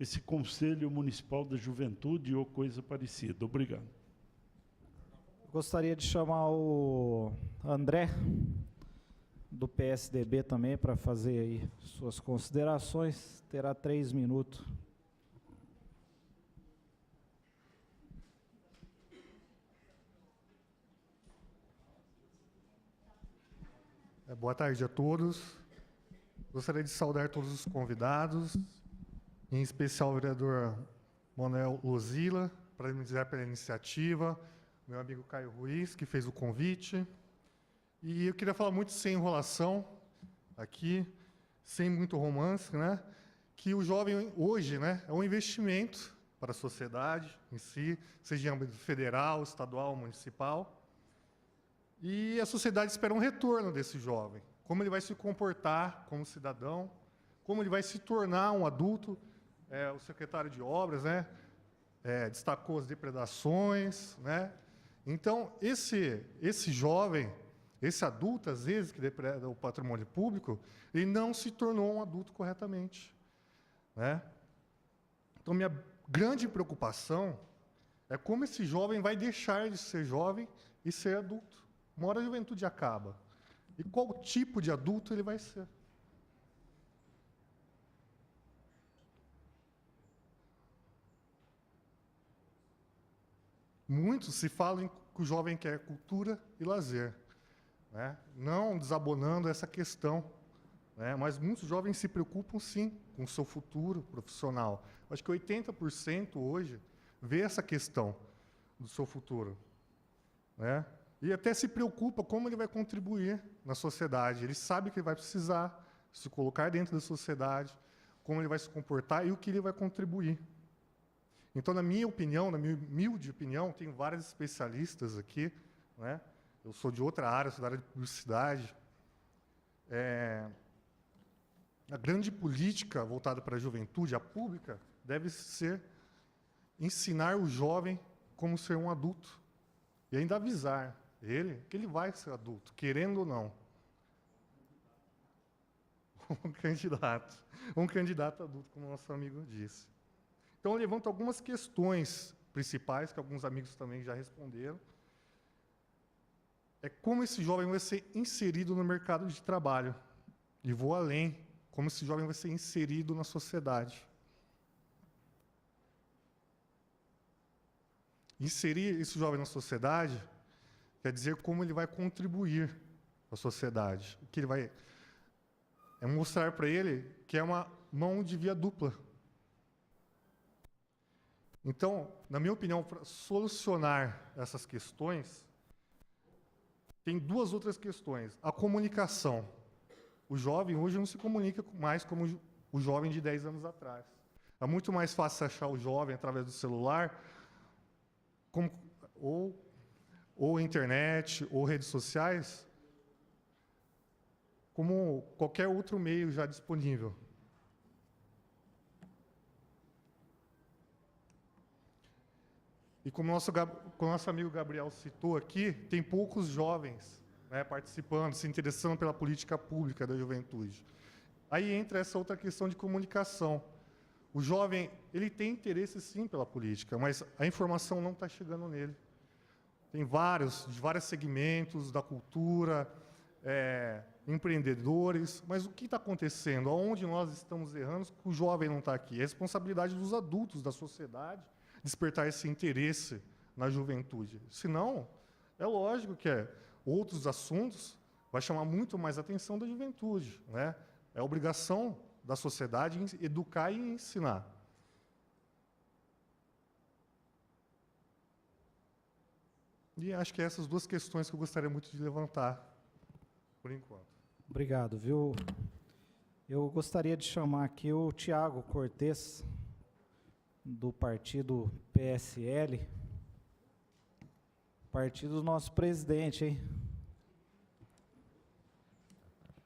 esse Conselho Municipal da Juventude ou coisa parecida. Obrigado. Gostaria de chamar o André, do PSDB também, para fazer aí suas considerações. Terá 3 minutos. Boa tarde a todos. Gostaria de saudar todos os convidados, em especial o vereador Manela Ozila, parabenizar pela iniciativa, meu amigo Caio Ruiz, que fez o convite. E eu queria falar muito sem enrolação aqui, sem muito romance, né? Que o jovem hoje, né, é um investimento para a sociedade em si, seja em âmbito federal, estadual, municipal. E a sociedade espera um retorno desse jovem. Como ele vai se comportar como cidadão, como ele vai se tornar um adulto. O secretário de Obras, né, destacou as depredações, né? Então, esse jovem, esse adulto, às vezes, que depreda o patrimônio público, ele não se tornou um adulto corretamente, né? Então, minha grande preocupação é como esse jovem vai deixar de ser jovem e ser adulto. Uma hora a juventude acaba. E qual tipo de adulto ele vai ser? Muitos se falam que o jovem quer cultura e lazer, né? Não desabonando essa questão, né? Mas muitos jovens se preocupam, sim, com o seu futuro profissional. Acho que 80% hoje vê essa questão do seu futuro, né? E até se preocupa como ele vai contribuir na sociedade. Ele sabe que ele vai precisar se colocar dentro da sociedade, como ele vai se comportar e o que ele vai contribuir. Então, na minha opinião, na minha humilde opinião, tem vários especialistas aqui, né? Eu sou de outra área, sou da área de publicidade. A grande política voltada para a juventude, a pública, deve ser ensinar o jovem como ser um adulto. E ainda avisar ele que ele vai ser adulto, querendo ou não. Um candidato adulto, como o nosso amigo disse. Então, eu levanto algumas questões principais, que alguns amigos também já responderam. É como esse jovem vai ser inserido no mercado de trabalho. E vou além, como esse jovem vai ser inserido na sociedade. Inserir esse jovem na sociedade quer dizer como ele vai contribuir à sociedade. O que ele vai é mostrar para ele que é uma mão de via dupla. Então, na minha opinião, para solucionar essas questões, tem duas outras questões. A comunicação. O jovem hoje não se comunica mais como o jovem de 10 anos atrás. É muito mais fácil achar o jovem através do celular, ou internet, ou redes sociais, como qualquer outro meio já disponível. E como o nosso amigo Gabriel citou aqui, tem poucos jovens, né, participando, se interessando pela política pública da juventude. Aí entra essa outra questão de comunicação. O jovem, ele tem interesse, sim, pela política, mas a informação não está chegando nele. Tem de vários segmentos da cultura, empreendedores, mas o que está acontecendo? Aonde nós estamos errando que o jovem não está aqui? É responsabilidade dos adultos, da sociedade, despertar esse interesse na juventude. Senão, é lógico que outros assuntos vai chamar muito mais a atenção da juventude, né? É obrigação da sociedade educar e ensinar. E acho que essas duas questões que eu gostaria muito de levantar, por enquanto. Obrigado, viu? Eu gostaria de chamar aqui o Tiago Cortes, do partido PSL, partido do nosso presidente, hein?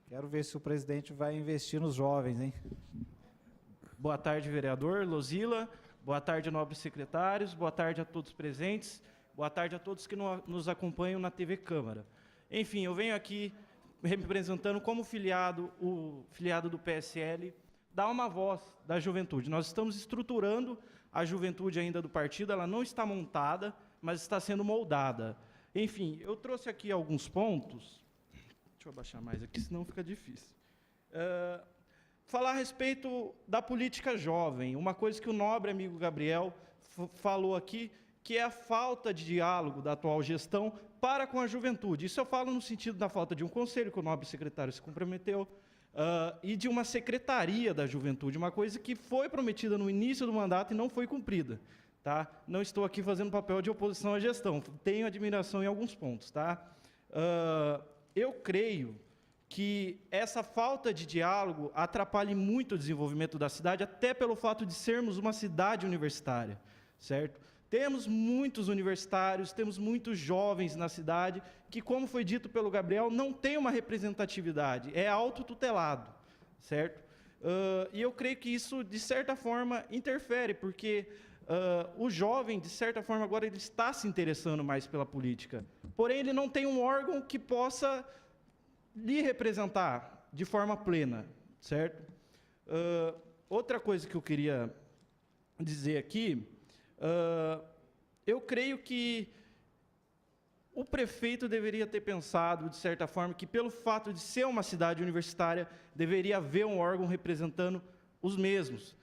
Quero ver se o presidente vai investir nos jovens, hein? Boa tarde, vereador Lozila. Boa tarde, nobres secretários. Boa tarde a todos presentes. Boa tarde a todos que nos acompanham na TV Câmara. Enfim, eu venho aqui representando como o filiado do PSL, dar uma voz da juventude. Nós estamos estruturando a juventude ainda do partido, ela não está montada, mas está sendo moldada. Enfim, eu trouxe aqui alguns pontos. Deixa eu abaixar mais aqui, senão fica difícil. Falar a respeito da política jovem, uma coisa que o nobre amigo Gabriel falou aqui, que é a falta de diálogo da atual gestão para com a juventude. Isso eu falo no sentido da falta de um conselho, que o nobre secretário se comprometeu, e de uma secretaria da juventude, uma coisa que foi prometida no início do mandato e não foi cumprida. Tá? Não estou aqui fazendo papel de oposição à gestão, tenho admiração em alguns pontos. Tá? Eu creio que essa falta de diálogo atrapalhe muito o desenvolvimento da cidade, até pelo fato de sermos uma cidade universitária, certo? Temos muitos universitários, temos muitos jovens na cidade, que, como foi dito pelo Gabriel, não tem uma representatividade, é autotutelado, certo? E eu creio que isso, de certa forma, interfere, porque o jovem, de certa forma, agora ele está se interessando mais pela política, porém ele não tem um órgão que possa lhe representar de forma plena, certo? Outra coisa que eu queria dizer aqui, eu creio que o prefeito deveria ter pensado, de certa forma, que pelo fato de ser uma cidade universitária, deveria haver um órgão representando os mesmos.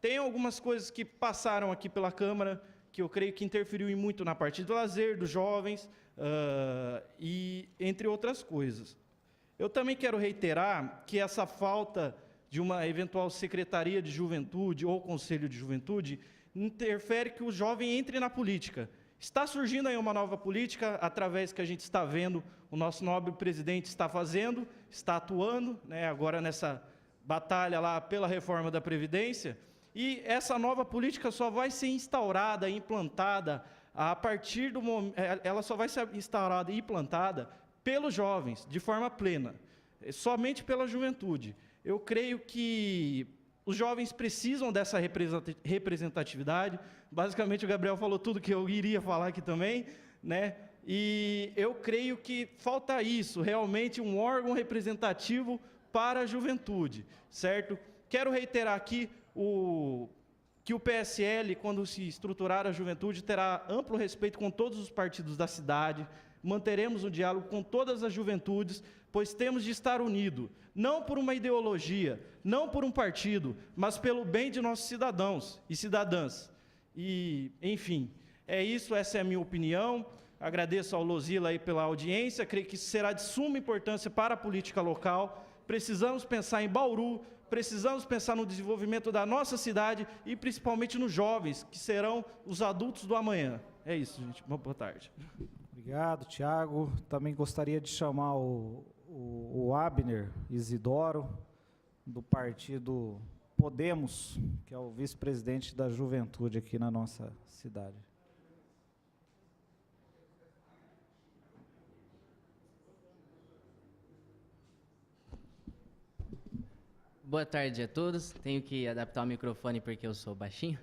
Tem algumas coisas que passaram aqui pela Câmara, que eu creio que interferiu em muito na parte do lazer dos jovens, e entre outras coisas. Eu também quero reiterar que essa falta de uma eventual Secretaria de Juventude ou Conselho de Juventude interfere que o jovem entre na política. Está surgindo aí uma nova política, através que a gente está vendo, o nosso nobre presidente está fazendo, está atuando, né, agora nessa batalha lá pela reforma da Previdência, e essa nova política só vai ser instaurada, implantada, a partir do momento, ela só vai ser instaurada e implantada pelos jovens, de forma plena, somente pela juventude. Eu creio que os jovens precisam dessa representatividade. Basicamente, o Gabriel falou tudo que eu iria falar aqui também, né? E eu creio que falta isso, realmente um órgão representativo para a juventude, certo? Quero reiterar aqui que o PSL, quando se estruturar a juventude, terá amplo respeito com todos os partidos da cidade, manteremos um diálogo com todas as juventudes, pois temos de estar unidos, não por uma ideologia, não por um partido, mas pelo bem de nossos cidadãos e cidadãs. E, enfim, é isso, essa é a minha opinião. Agradeço ao Lozila aí pela audiência, creio que isso será de suma importância para a política local. Precisamos pensar em Bauru, precisamos pensar no desenvolvimento da nossa cidade e principalmente nos jovens, que serão os adultos do amanhã. É isso, gente. Boa tarde. Obrigado, Tiago. Também gostaria de chamar o Abner Isidoro, do partido Podemos, que é o vice-presidente da juventude aqui na nossa cidade. Boa tarde a todos. Tenho que adaptar o microfone porque eu sou baixinho.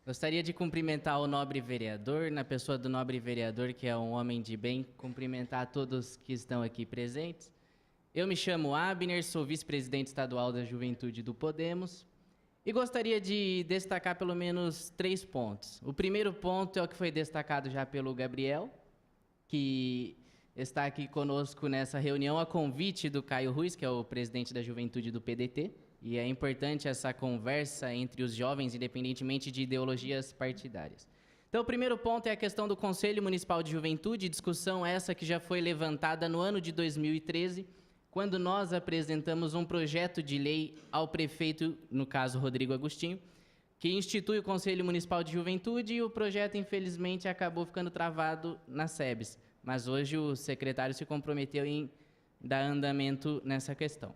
Gostaria de cumprimentar o nobre vereador, na pessoa do nobre vereador, que é um homem de bem, cumprimentar a todos que estão aqui presentes. Eu me chamo Abner, sou vice-presidente estadual da Juventude do Podemos e gostaria de destacar pelo menos 3 pontos. O primeiro ponto é o que foi destacado já pelo Gabriel, que está aqui conosco nessa reunião a convite do Caio Ruiz, que é o presidente da Juventude do PDT, e é importante essa conversa entre os jovens, independentemente de ideologias partidárias. Então, o primeiro ponto é a questão do Conselho Municipal de Juventude, discussão essa que já foi levantada no ano de 2013, quando nós apresentamos um projeto de lei ao prefeito, no caso Rodrigo Agostinho, que institui o Conselho Municipal de Juventude, e o projeto, infelizmente, acabou ficando travado na SEBS. Mas hoje o secretário se comprometeu em dar andamento nessa questão.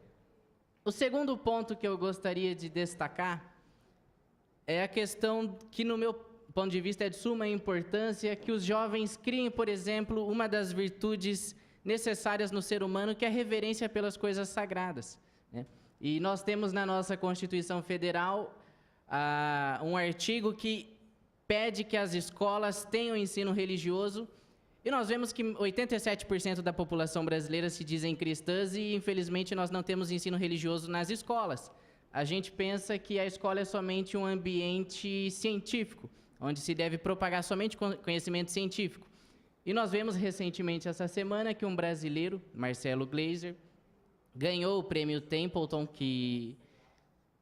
O segundo ponto que eu gostaria de destacar é a questão que, no meu ponto de vista, é de suma importância, que os jovens criem, por exemplo, uma das virtudes necessárias no ser humano, que é a reverência pelas coisas sagradas, né? E nós temos na nossa Constituição Federal um artigo que pede que as escolas tenham ensino religioso, e nós vemos que 87% da população brasileira se dizem cristãs e, infelizmente, nós não temos ensino religioso nas escolas. A gente pensa que a escola é somente um ambiente científico, onde se deve propagar somente conhecimento científico. E nós vemos recentemente, essa semana, que um brasileiro, Marcelo Gleiser, ganhou o prêmio Templeton, que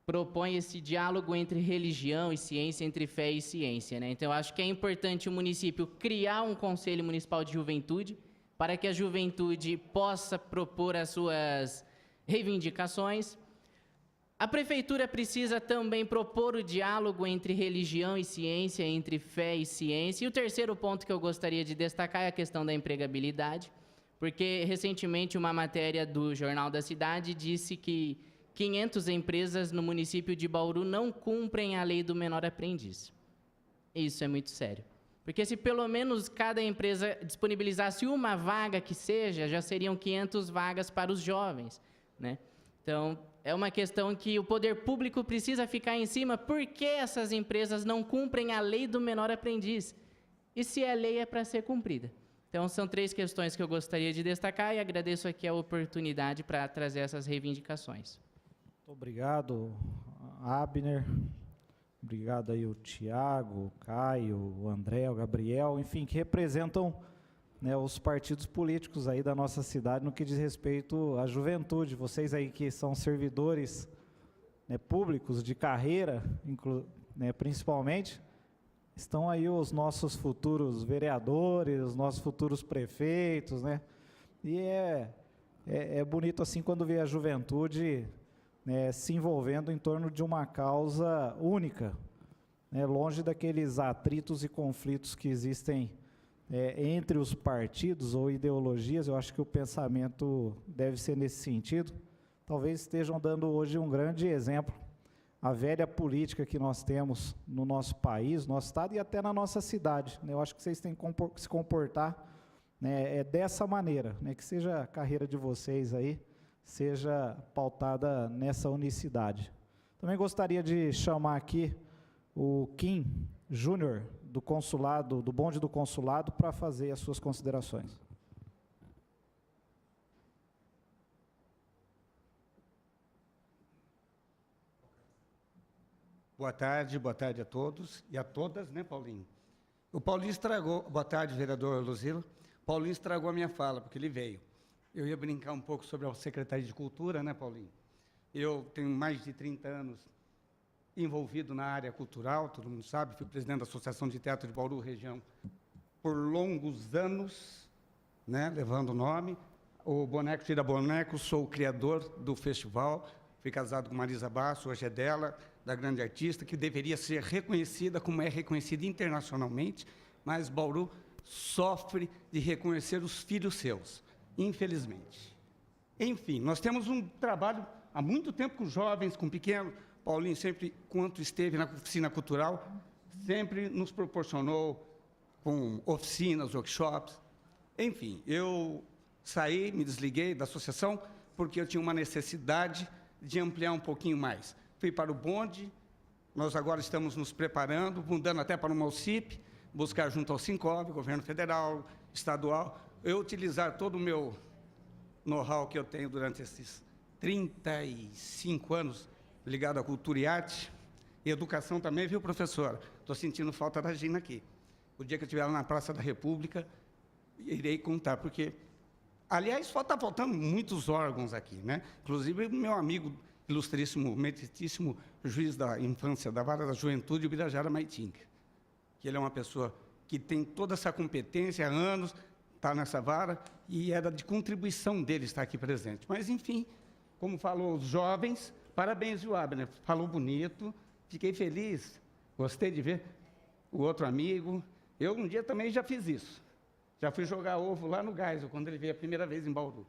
propõe esse diálogo entre religião e ciência, entre fé e ciência, né? Então, eu acho que é importante o município criar um Conselho Municipal de Juventude para que a juventude possa propor as suas reivindicações. A prefeitura precisa também propor o diálogo entre religião e ciência, entre fé e ciência. E o terceiro ponto que eu gostaria de destacar é a questão da empregabilidade, Porque, recentemente, uma matéria do Jornal da Cidade disse que 500 empresas no município de Bauru não cumprem a lei do menor aprendiz. Isso é muito sério. Porque se pelo menos cada empresa disponibilizasse uma vaga que seja, já seriam 500 vagas para os jovens, né? Então, é uma questão que o poder público precisa ficar em cima. Por que essas empresas não cumprem a lei do menor aprendiz? E se a lei é para ser cumprida? Então, são 3 questões que eu gostaria de destacar e agradeço aqui a oportunidade para trazer essas reivindicações. Muito obrigado, Abner. Obrigado aí o Tiago, o Caio, o André, o Gabriel, enfim, que representam, né, os partidos políticos aí da nossa cidade no que diz respeito à juventude. Vocês aí que são servidores, né, públicos de carreira, né, principalmente, estão aí os nossos futuros vereadores, os nossos futuros prefeitos, né? E é bonito assim quando vê a juventude, né, se envolvendo em torno de uma causa única, né, longe daqueles atritos e conflitos que existem entre os partidos ou ideologias. Eu acho que o pensamento deve ser nesse sentido. Talvez estejam dando hoje um grande exemplo. A velha política que nós temos no nosso país, no nosso estado e até na nossa cidade, né? Eu acho que vocês têm que se comportar, né, dessa maneira, né? Que seja a carreira de vocês aí, seja pautada nessa unicidade. Também gostaria de chamar aqui o Kim Júnior, do consulado, do bonde do consulado, para fazer as suas considerações. Boa tarde a todos e a todas, né, Paulinho? O Paulinho estragou, boa tarde, vereador Luzila. Paulinho estragou a minha fala, porque ele veio. Eu ia brincar um pouco sobre a Secretaria de Cultura, né, Paulinho? Eu tenho mais de 30 anos envolvido na área cultural, todo mundo sabe, fui presidente da Associação de Teatro de Bauru, região, por longos anos, né, levando o nome. O Boneco Tira Boneco, sou o criador do festival, fui casado com Marisa Basso, hoje é dela, da grande artista, que deveria ser reconhecida como é reconhecida internacionalmente, mas Bauru sofre de reconhecer os filhos seus, infelizmente. Enfim, nós temos um trabalho há muito tempo com jovens, com pequenos. Paulinho sempre, quanto esteve na oficina cultural, sempre nos proporcionou com oficinas, workshops. Enfim, eu saí, me desliguei da associação, porque eu tinha uma necessidade de ampliar um pouquinho mais. Fui para o bonde, nós agora estamos nos preparando, mudando até para uma OCIP, buscar junto ao Sincov, governo federal, estadual, eu utilizar todo o meu know-how que eu tenho durante esses 35 anos ligado à cultura e arte, e educação também, viu, professora? Estou sentindo falta da Gina aqui. O dia que eu estiver lá na Praça da República, irei contar, porque, aliás, está faltando muitos órgãos aqui, né? Inclusive, o meu amigo ilustríssimo, meritíssimo juiz da infância, da Vara da Juventude, o Birajara Maitinga, que ele é uma pessoa que tem toda essa competência há anos, está nessa vara, e era de contribuição dele estar aqui presente. Mas, enfim, como falou os jovens, parabéns, viu, Abner? Falou bonito, fiquei feliz, gostei de ver o outro amigo. Eu, um dia, também já fiz isso. Já fui jogar ovo lá no Geisel, quando ele veio a primeira vez em Bauru.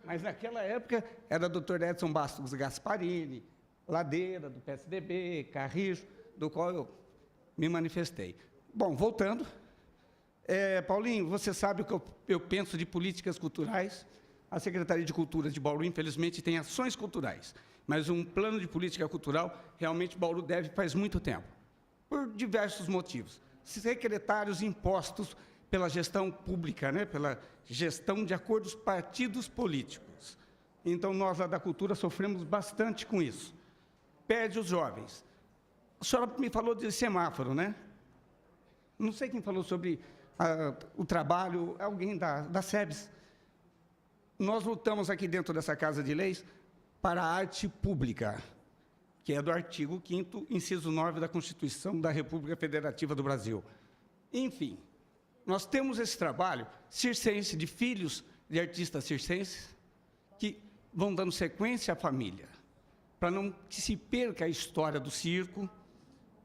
Mas naquela época, era o Dr. Edson Bastos Gasparini, Ladeira, do PSDB, Carrijo, do qual eu me manifestei. Bom, voltando. Paulinho, você sabe o que eu penso de políticas culturais. A Secretaria de Cultura de Bauru, infelizmente, tem ações culturais, mas um plano de política cultural, realmente, Bauru deve faz muito tempo, por diversos motivos. Secretários impostos pela gestão pública, né, pela gestão de acordos partidos políticos. Então, nós, lá da cultura, sofremos bastante com isso. Perde os jovens. A senhora me falou de semáforo, né? Não sei quem falou sobre o trabalho, alguém da SEBS. Nós lutamos aqui dentro dessa Casa de Leis para a arte pública, que é do artigo 5º, inciso 9 da Constituição da República Federativa do Brasil. Enfim, nós temos esse trabalho circense, de filhos de artistas circenses, que vão dando sequência à família, para não que se perca a história do circo.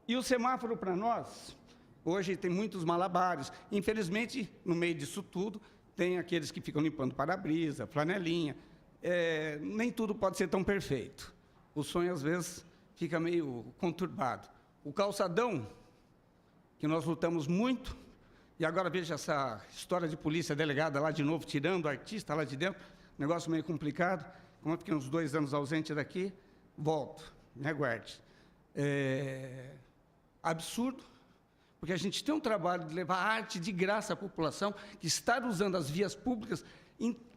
E o semáforo, para nós, hoje tem muitos malabares. Infelizmente, no meio disso tudo, tem aqueles que ficam limpando para-brisa, flanelinha. Nem tudo pode ser tão perfeito. O sonho, às vezes, fica meio conturbado. O calçadão, que nós lutamos muito, e agora veja essa história de polícia delegada lá de novo, tirando o artista lá de dentro, negócio meio complicado. Como eu fiquei uns 2 anos ausente daqui, volto, me aguarde. Absurdo, porque a gente tem um trabalho de levar arte de graça à população, que está usando as vias públicas,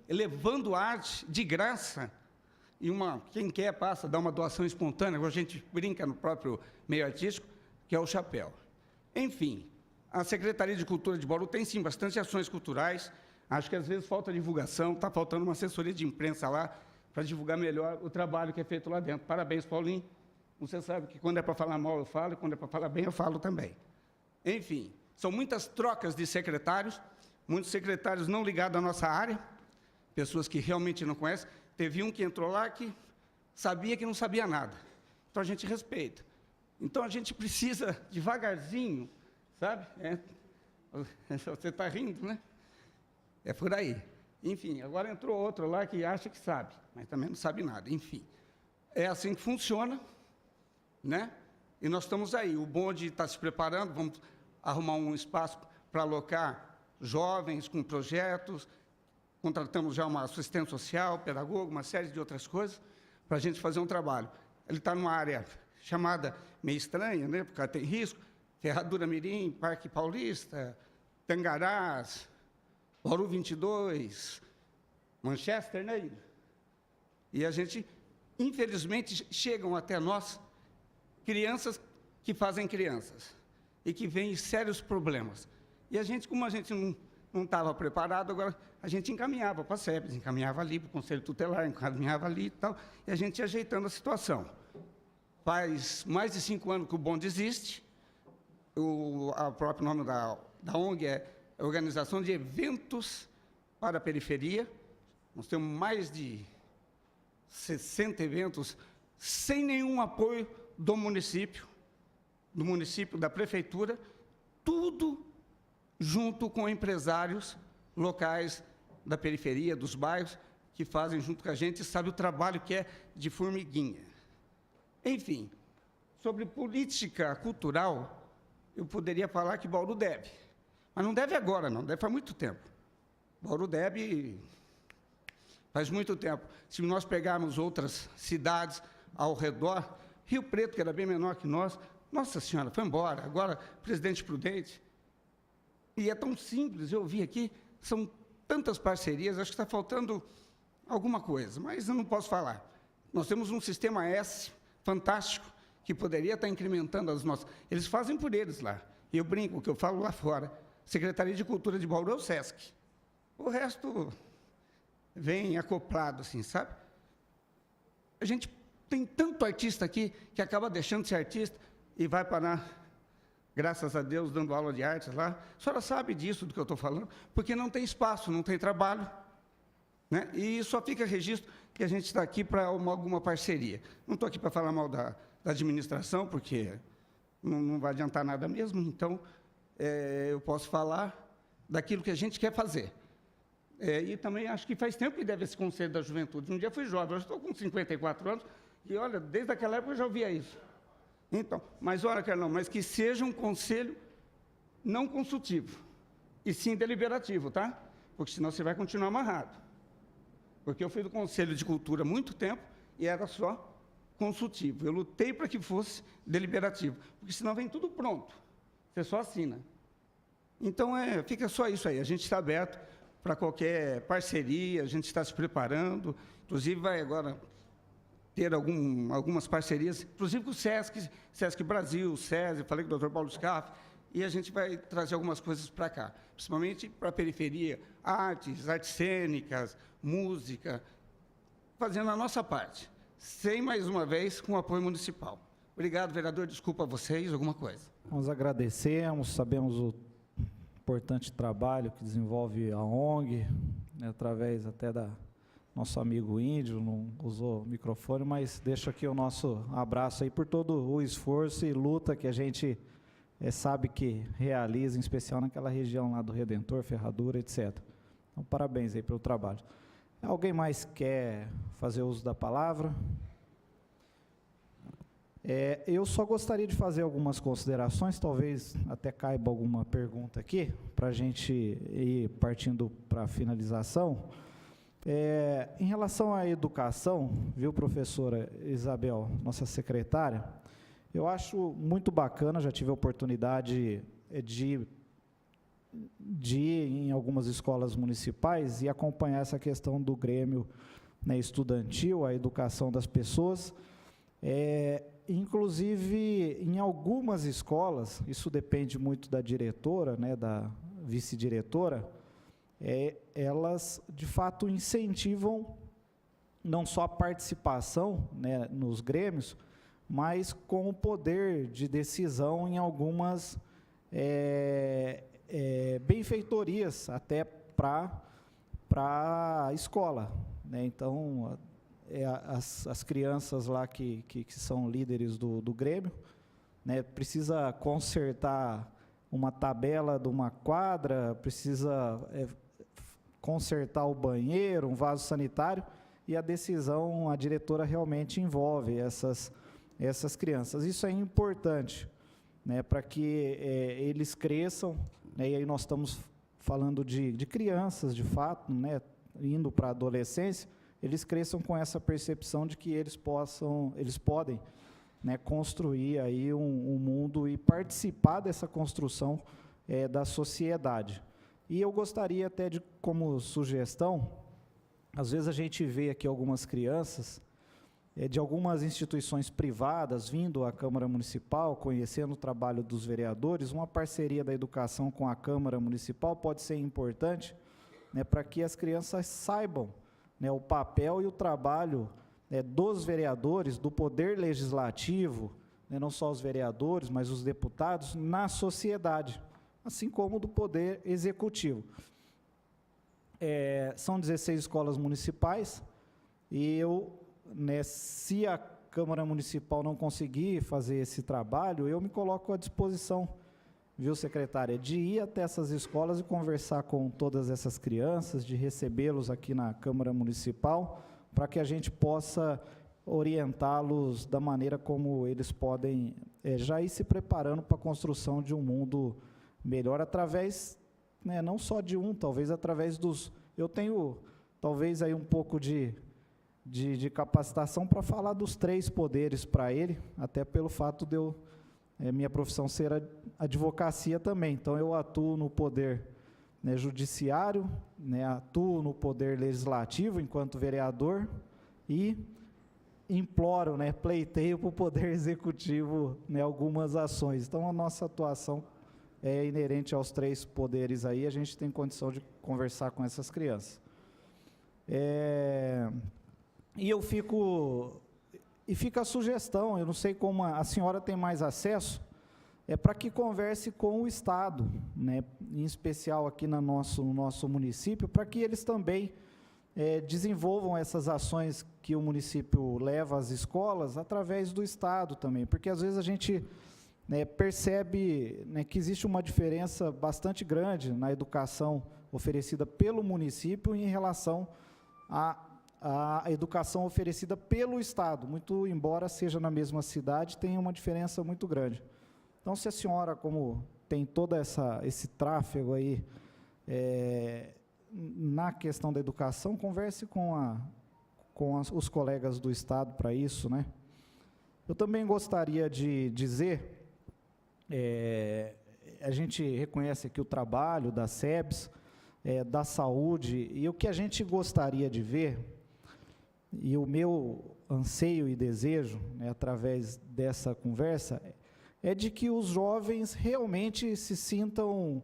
levando arte de graça, e quem quer passa, dá uma doação espontânea, agora a gente brinca no próprio meio artístico, que é o chapéu. Enfim, a Secretaria de Cultura de Bauru tem, sim, bastante ações culturais. Acho que, às vezes, falta divulgação, está faltando uma assessoria de imprensa lá para divulgar melhor o trabalho que é feito lá dentro. Parabéns, Paulinho. Você sabe que, quando é para falar mal, eu falo, e quando é para falar bem, eu falo também. Enfim, são muitas trocas de secretários, muitos secretários não ligados à nossa área, pessoas que realmente não conhecem. Teve um que entrou lá que sabia que não sabia nada. Então, a gente respeita. Então, a gente precisa, devagarzinho, sabe? Você está rindo, né? É por aí. Enfim, agora entrou outro lá que acha que sabe, mas também não sabe nada. Enfim, é assim que funciona, né? E nós estamos aí. O bonde está se preparando, vamos arrumar um espaço para alocar jovens com projetos, contratamos já uma assistente social, pedagogo, uma série de outras coisas, para a gente fazer um trabalho. Ele está numa área chamada meio estranha, né? Porque tem risco, Ferradura Mirim, Parque Paulista, Tangarás, Bauru 22, Manchester, né? E a gente, infelizmente, chegam até nós crianças que fazem crianças e que vêm sérios problemas. E a gente, como a gente não estava preparado, agora a gente encaminhava para a SEBS, encaminhava ali para o Conselho Tutelar, encaminhava ali e tal, e a gente ia ajeitando a situação. Faz mais de 5 anos que o bonde existe, o próprio nome da ONG é Organização de Eventos para a Periferia. Nós temos mais de 60 eventos sem nenhum apoio do município, da prefeitura, tudo junto com empresários locais da periferia, dos bairros, que fazem junto com a gente, sabe o trabalho que é de formiguinha. Enfim, sobre política cultural, eu poderia falar que Bauru deve. Mas não deve agora, não, deve faz muito tempo. Bauru deve faz muito tempo. Se nós pegarmos outras cidades ao redor, Rio Preto, que era bem menor que nós, nossa senhora, foi embora. Agora, Presidente Prudente. E é tão simples, eu vi aqui, são tantas parcerias, acho que está faltando alguma coisa, mas eu não posso falar. Nós temos um sistema S fantástico, que poderia estar incrementando as nossas... Eles fazem por eles lá. E eu brinco, que eu falo lá fora. Secretaria de Cultura de Bauru é o SESC. O resto vem acoplado, assim, sabe? A gente tem tanto artista aqui que acaba deixando de ser artista e vai parar, graças a Deus, dando aula de artes lá. A senhora sabe disso, do que eu estou falando, porque não tem espaço, não tem trabalho, né? E só fica registro que a gente está aqui para alguma parceria. Não estou aqui para falar mal da administração, porque não vai adiantar nada mesmo, então eu posso falar daquilo que a gente quer fazer. E também acho que faz tempo que deve esse Conselho da Juventude. Um dia fui jovem, eu estou com 54 anos, e olha, desde aquela época eu já ouvia isso. Então, mas olha, Carlão, mas que seja um conselho não consultivo, e sim deliberativo, tá? Porque senão você vai continuar amarrado. Porque eu fui do Conselho de Cultura há muito tempo, e era só consultivo. Eu lutei para que fosse deliberativo, porque senão vem tudo pronto. Você só assina. Então, fica só isso aí. A gente está aberto para qualquer parceria, a gente está se preparando. Inclusive, vai agora ter algumas parcerias, inclusive com o SESC Brasil, o SESI, falei com o Dr. Paulo Scaff, e a gente vai trazer algumas coisas para cá, principalmente para a periferia, artes cênicas, música, fazendo a nossa parte. Sem, mais uma vez, com o apoio municipal. Obrigado, vereador. Desculpa a vocês, alguma coisa. Nós agradecemos, sabemos o importante trabalho que desenvolve a ONG, né, através até da nosso amigo Índio, não usou o microfone, mas deixo aqui o nosso abraço aí por todo o esforço e luta que a gente sabe que realiza, em especial naquela região lá do Redentor, Ferradura, etc. Então, parabéns aí pelo trabalho. Alguém mais quer fazer uso da palavra? Eu só gostaria de fazer algumas considerações, talvez até caiba alguma pergunta aqui, para a gente ir partindo para a finalização. Em relação à educação, viu, professora Isabel, nossa secretária, eu acho muito bacana, já tive a oportunidade de ir em algumas escolas municipais e acompanhar essa questão do grêmio, né, estudantil, a educação das pessoas. Inclusive, em algumas escolas, isso depende muito da diretora, né, da vice-diretora, elas, de fato, incentivam não só a participação, né, nos grêmios, mas com o poder de decisão em algumas benfeitorias, até para a escola, né? Então, as crianças lá que são líderes do Grêmio, né, precisa consertar uma tabela de uma quadra, precisa consertar o banheiro, um vaso sanitário, e a decisão, a diretora realmente envolve essas crianças. Isso é importante, né, para que eles cresçam, né, e aí nós estamos falando de crianças, de fato, né, indo para a adolescência, eles cresçam com essa percepção de que eles podem, né, construir aí um mundo e participar dessa construção da sociedade. E eu gostaria até de, como sugestão, às vezes a gente vê aqui algumas crianças de algumas instituições privadas vindo à Câmara Municipal, conhecendo o trabalho dos vereadores. Uma parceria da educação com a Câmara Municipal pode ser importante, né, para que as crianças saibam, né, o papel e o trabalho, né, dos vereadores, do poder legislativo, né, não só os vereadores, mas os deputados, na sociedade, assim como do poder executivo. São 16 escolas municipais, e né, se a Câmara Municipal não conseguir fazer esse trabalho, eu me coloco à disposição, viu, secretária, de ir até essas escolas e conversar com todas essas crianças, de recebê-los aqui na Câmara Municipal, para que a gente possa orientá-los da maneira como eles podem já ir se preparando para a construção de um mundo melhor, através, né, não só de talvez através dos... Eu tenho, talvez, aí um pouco de capacitação para falar dos 3 poderes para ele, até pelo fato de minha profissão ser a advocacia também. Então, eu atuo no poder, né, judiciário, né, atuo no poder legislativo enquanto vereador e imploro, né, pleiteio para o poder executivo, né, algumas ações. Então, a nossa atuação é inerente aos 3 poderes aí, a gente tem condição de conversar com essas crianças. E fica a sugestão, eu não sei como a senhora tem mais acesso, para que converse com o Estado, né, em especial aqui no nosso município, para que eles também desenvolvam essas ações que o município leva às escolas através do Estado também, porque às vezes a gente, né, percebe, né, que existe uma diferença bastante grande na educação oferecida pelo município em relação à educação oferecida pelo Estado, muito embora seja na mesma cidade, tem uma diferença muito grande. Então, se a senhora, como tem todo esse tráfego aí na questão da educação, converse com os colegas do Estado para isso, né? Eu também gostaria de dizer, a gente reconhece aqui o trabalho da SEBS, da saúde, e o que a gente gostaria de ver, e o meu anseio e desejo, né, através dessa conversa, é de que os jovens realmente se sintam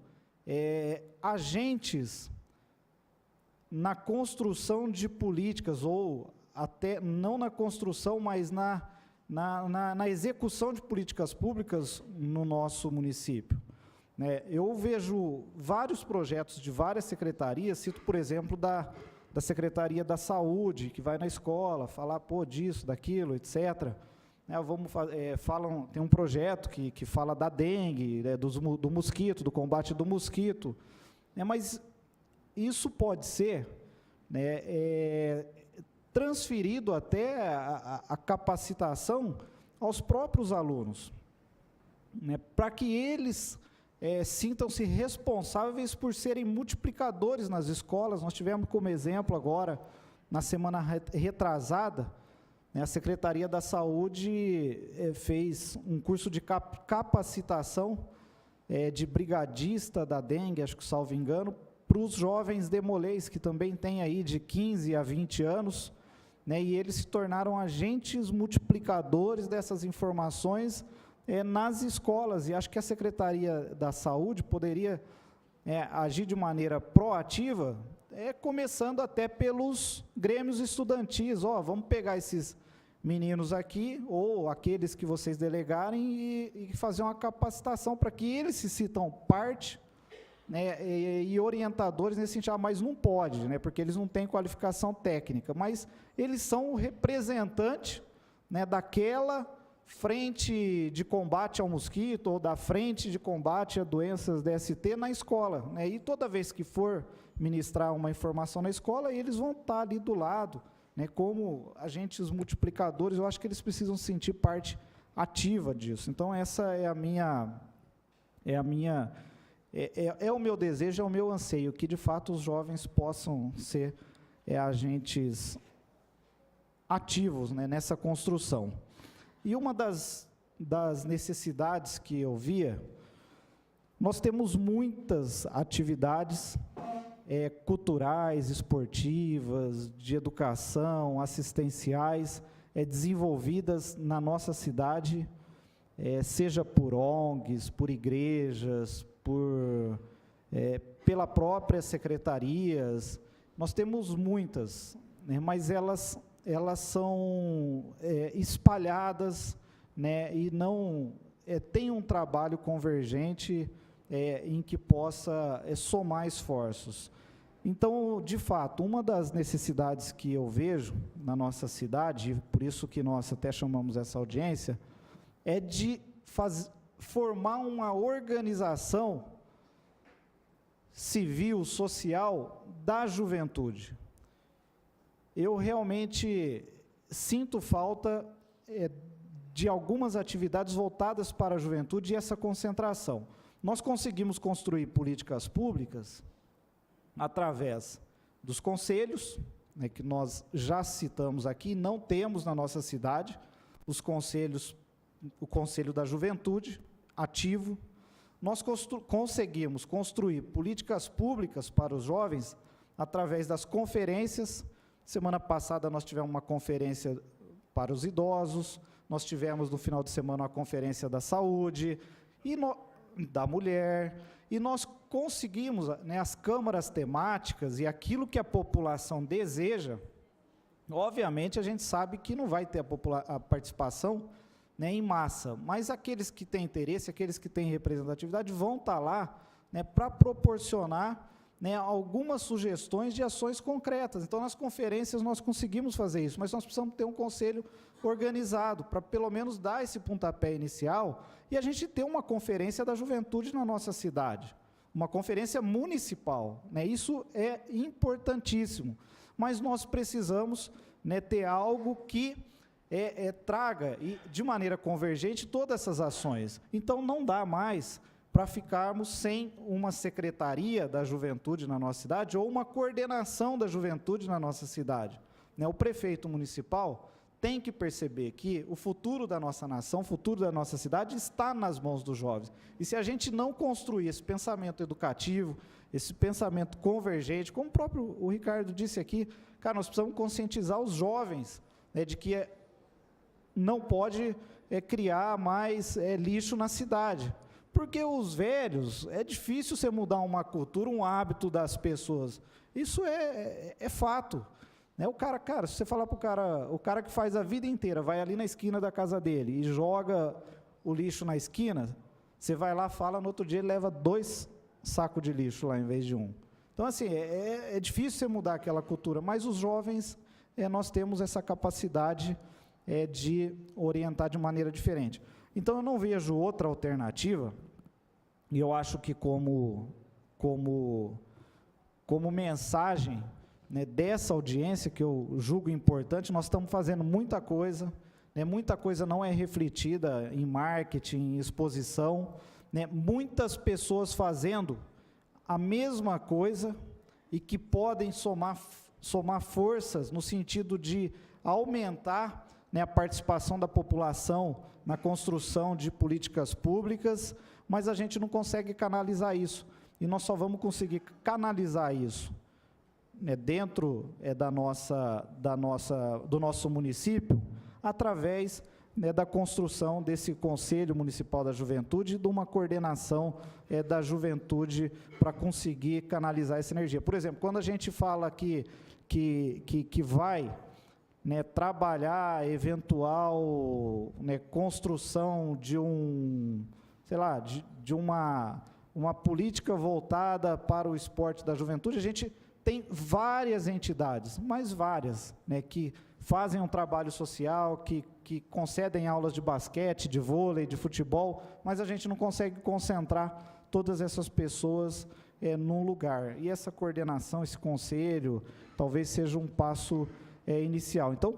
agentes na construção de políticas, ou até não na construção, mas na execução de políticas públicas no nosso município. Né, eu vejo vários projetos de várias secretarias, cito, por exemplo, da Secretaria da Saúde, que vai na escola falar, disso, daquilo, etc. Tem um projeto que fala da dengue, né, do mosquito, do combate do mosquito, né, mas isso pode ser, né, transferido até a capacitação aos próprios alunos, né, para que eles sintam-se responsáveis por serem multiplicadores nas escolas. Nós tivemos como exemplo agora, na semana retrasada, né, a Secretaria da Saúde fez um curso de capacitação de brigadista da dengue, acho que salvo engano, para os jovens demolês, que também têm aí de 15 a 20 anos, né, e eles se tornaram agentes multiplicadores dessas informações nas escolas, e acho que a Secretaria da Saúde poderia agir de maneira proativa, começando até pelos grêmios estudantis. Vamos pegar esses meninos aqui, ou aqueles que vocês delegarem, e fazer uma capacitação para que eles se sintam parte, né, e orientadores nesse sentido. Mas não pode, né, porque eles não têm qualificação técnica, mas eles são o representante, né, daquela frente de combate ao mosquito, ou da frente de combate a doenças DST na escola, né, e toda vez que for ministrar uma informação na escola, eles vão estar ali do lado, né, como agentes multiplicadores. Eu acho que eles precisam sentir parte ativa disso. Então, essa é o meu desejo, é o meu anseio, que de fato os jovens possam ser agentes ativos, né, nessa construção. E uma das necessidades que eu via, nós temos muitas atividades culturais, esportivas, de educação, assistenciais, desenvolvidas na nossa cidade, seja por ONGs, por igrejas, pela própria secretarias. Nós temos muitas, né, mas elas são espalhadas, né, e não tem um trabalho convergente em que possa somar esforços. Então, de fato, uma das necessidades que eu vejo na nossa cidade, por isso que nós até chamamos essa audiência, é de formar uma organização civil, social, da juventude. Eu realmente sinto falta de algumas atividades voltadas para a juventude e essa concentração. Nós conseguimos construir políticas públicas através dos conselhos, né, que nós já citamos aqui, não temos na nossa cidade os conselhos, o Conselho da Juventude ativo. Nós conseguimos construir políticas públicas para os jovens através das conferências. Semana passada nós tivemos uma conferência para os idosos, nós tivemos no final de semana uma conferência da saúde e da mulher, e nós conseguimos, né, as câmaras temáticas e aquilo que a população deseja. Obviamente a gente sabe que não vai ter a participação, né, em massa, mas aqueles que têm interesse, aqueles que têm representatividade vão estar lá, né, para proporcionar, né, algumas sugestões de ações concretas. Então, nas conferências nós conseguimos fazer isso, mas nós precisamos ter um conselho organizado, para pelo menos dar esse pontapé inicial, e a gente ter uma conferência da juventude na nossa cidade, uma conferência municipal, né, isso é importantíssimo, mas nós precisamos, né, ter algo que traga, de maneira convergente, todas essas ações. Então, não dá mais para ficarmos sem uma secretaria da juventude na nossa cidade, ou uma coordenação da juventude na nossa cidade, né? O prefeito municipal tem que perceber que o futuro da nossa nação, o futuro da nossa cidade está nas mãos dos jovens. E se a gente não construir esse pensamento educativo, esse pensamento convergente, como o próprio Ricardo disse aqui, cara, nós precisamos conscientizar os jovens, né, de que não pode criar mais lixo na cidade. Porque os velhos, é difícil você mudar uma cultura, um hábito das pessoas. Isso é fato. Né? Se você falar para o cara que faz a vida inteira, vai ali na esquina da casa dele e joga o lixo na esquina, você vai lá, fala, no outro dia ele leva 2 sacos de lixo lá em vez de 1. Então, assim, é difícil você mudar aquela cultura, mas os jovens, nós temos essa capacidade de orientar de maneira diferente. Então, eu não vejo outra alternativa, e eu acho que como como mensagem, né, dessa audiência, que eu julgo importante, nós estamos fazendo muita coisa, né, muita coisa não é refletida em marketing, em exposição, né, muitas pessoas fazendo a mesma coisa e que podem somar forças no sentido de aumentar, né, a participação da população na construção de políticas públicas, mas a gente não consegue canalizar isso. E nós só vamos conseguir canalizar isso, né, dentro do nosso município, através, né, da construção desse Conselho Municipal da Juventude e de uma coordenação da juventude para conseguir canalizar essa energia. Por exemplo, quando a gente fala que vai, né, trabalhar eventual, né, construção de uma política voltada para o esporte da juventude, a gente tem várias entidades, mas várias, né, que fazem um trabalho social, que concedem aulas de basquete, de vôlei, de futebol, mas a gente não consegue concentrar todas essas pessoas num lugar. E essa coordenação, esse conselho, talvez seja um passo inicial. Então,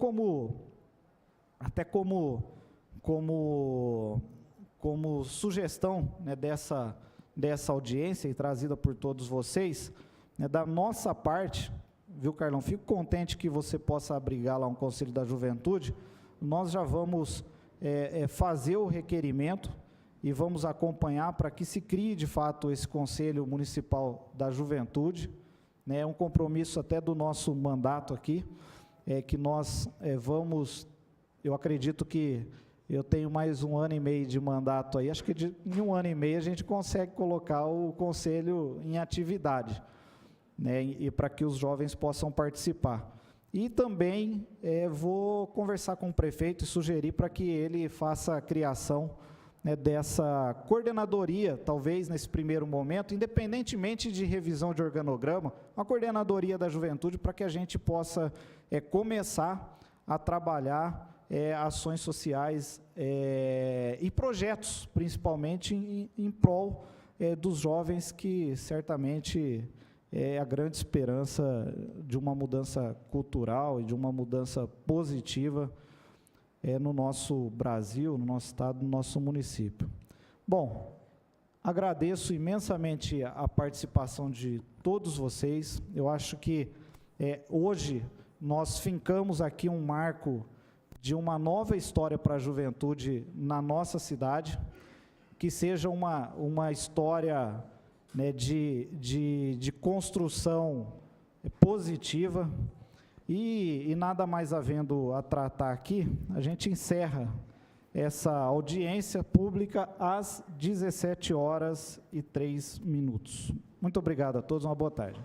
como sugestão, né, dessa audiência e trazida por todos vocês, né, da nossa parte, viu, Carlão, fico contente que você possa abrigar lá um Conselho da Juventude, nós já vamos fazer o requerimento e vamos acompanhar para que se crie, de fato, esse Conselho Municipal da Juventude, né, é um compromisso até do nosso mandato aqui, que nós vamos, eu acredito que eu tenho mais 1 ano e meio de mandato aí, acho que em 1 ano e meio a gente consegue colocar o Conselho em atividade, né, e para que os jovens possam participar. E também vou conversar com o prefeito e sugerir para que ele faça a criação, né, dessa coordenadoria, talvez nesse primeiro momento, independentemente de revisão de organograma, uma coordenadoria da juventude para que a gente possa começar a trabalhar ações sociais e projetos, principalmente em prol dos jovens, que certamente é a grande esperança de uma mudança cultural e de uma mudança positiva no nosso Brasil, no nosso estado, no nosso município. Bom, agradeço imensamente a participação de todos vocês. Eu acho que hoje nós fincamos aqui um marco de uma nova história para a juventude na nossa cidade, que seja uma história, né, de construção positiva, e nada mais havendo a tratar aqui, a gente encerra essa audiência pública às 17h03. Muito obrigado a todos, uma boa tarde.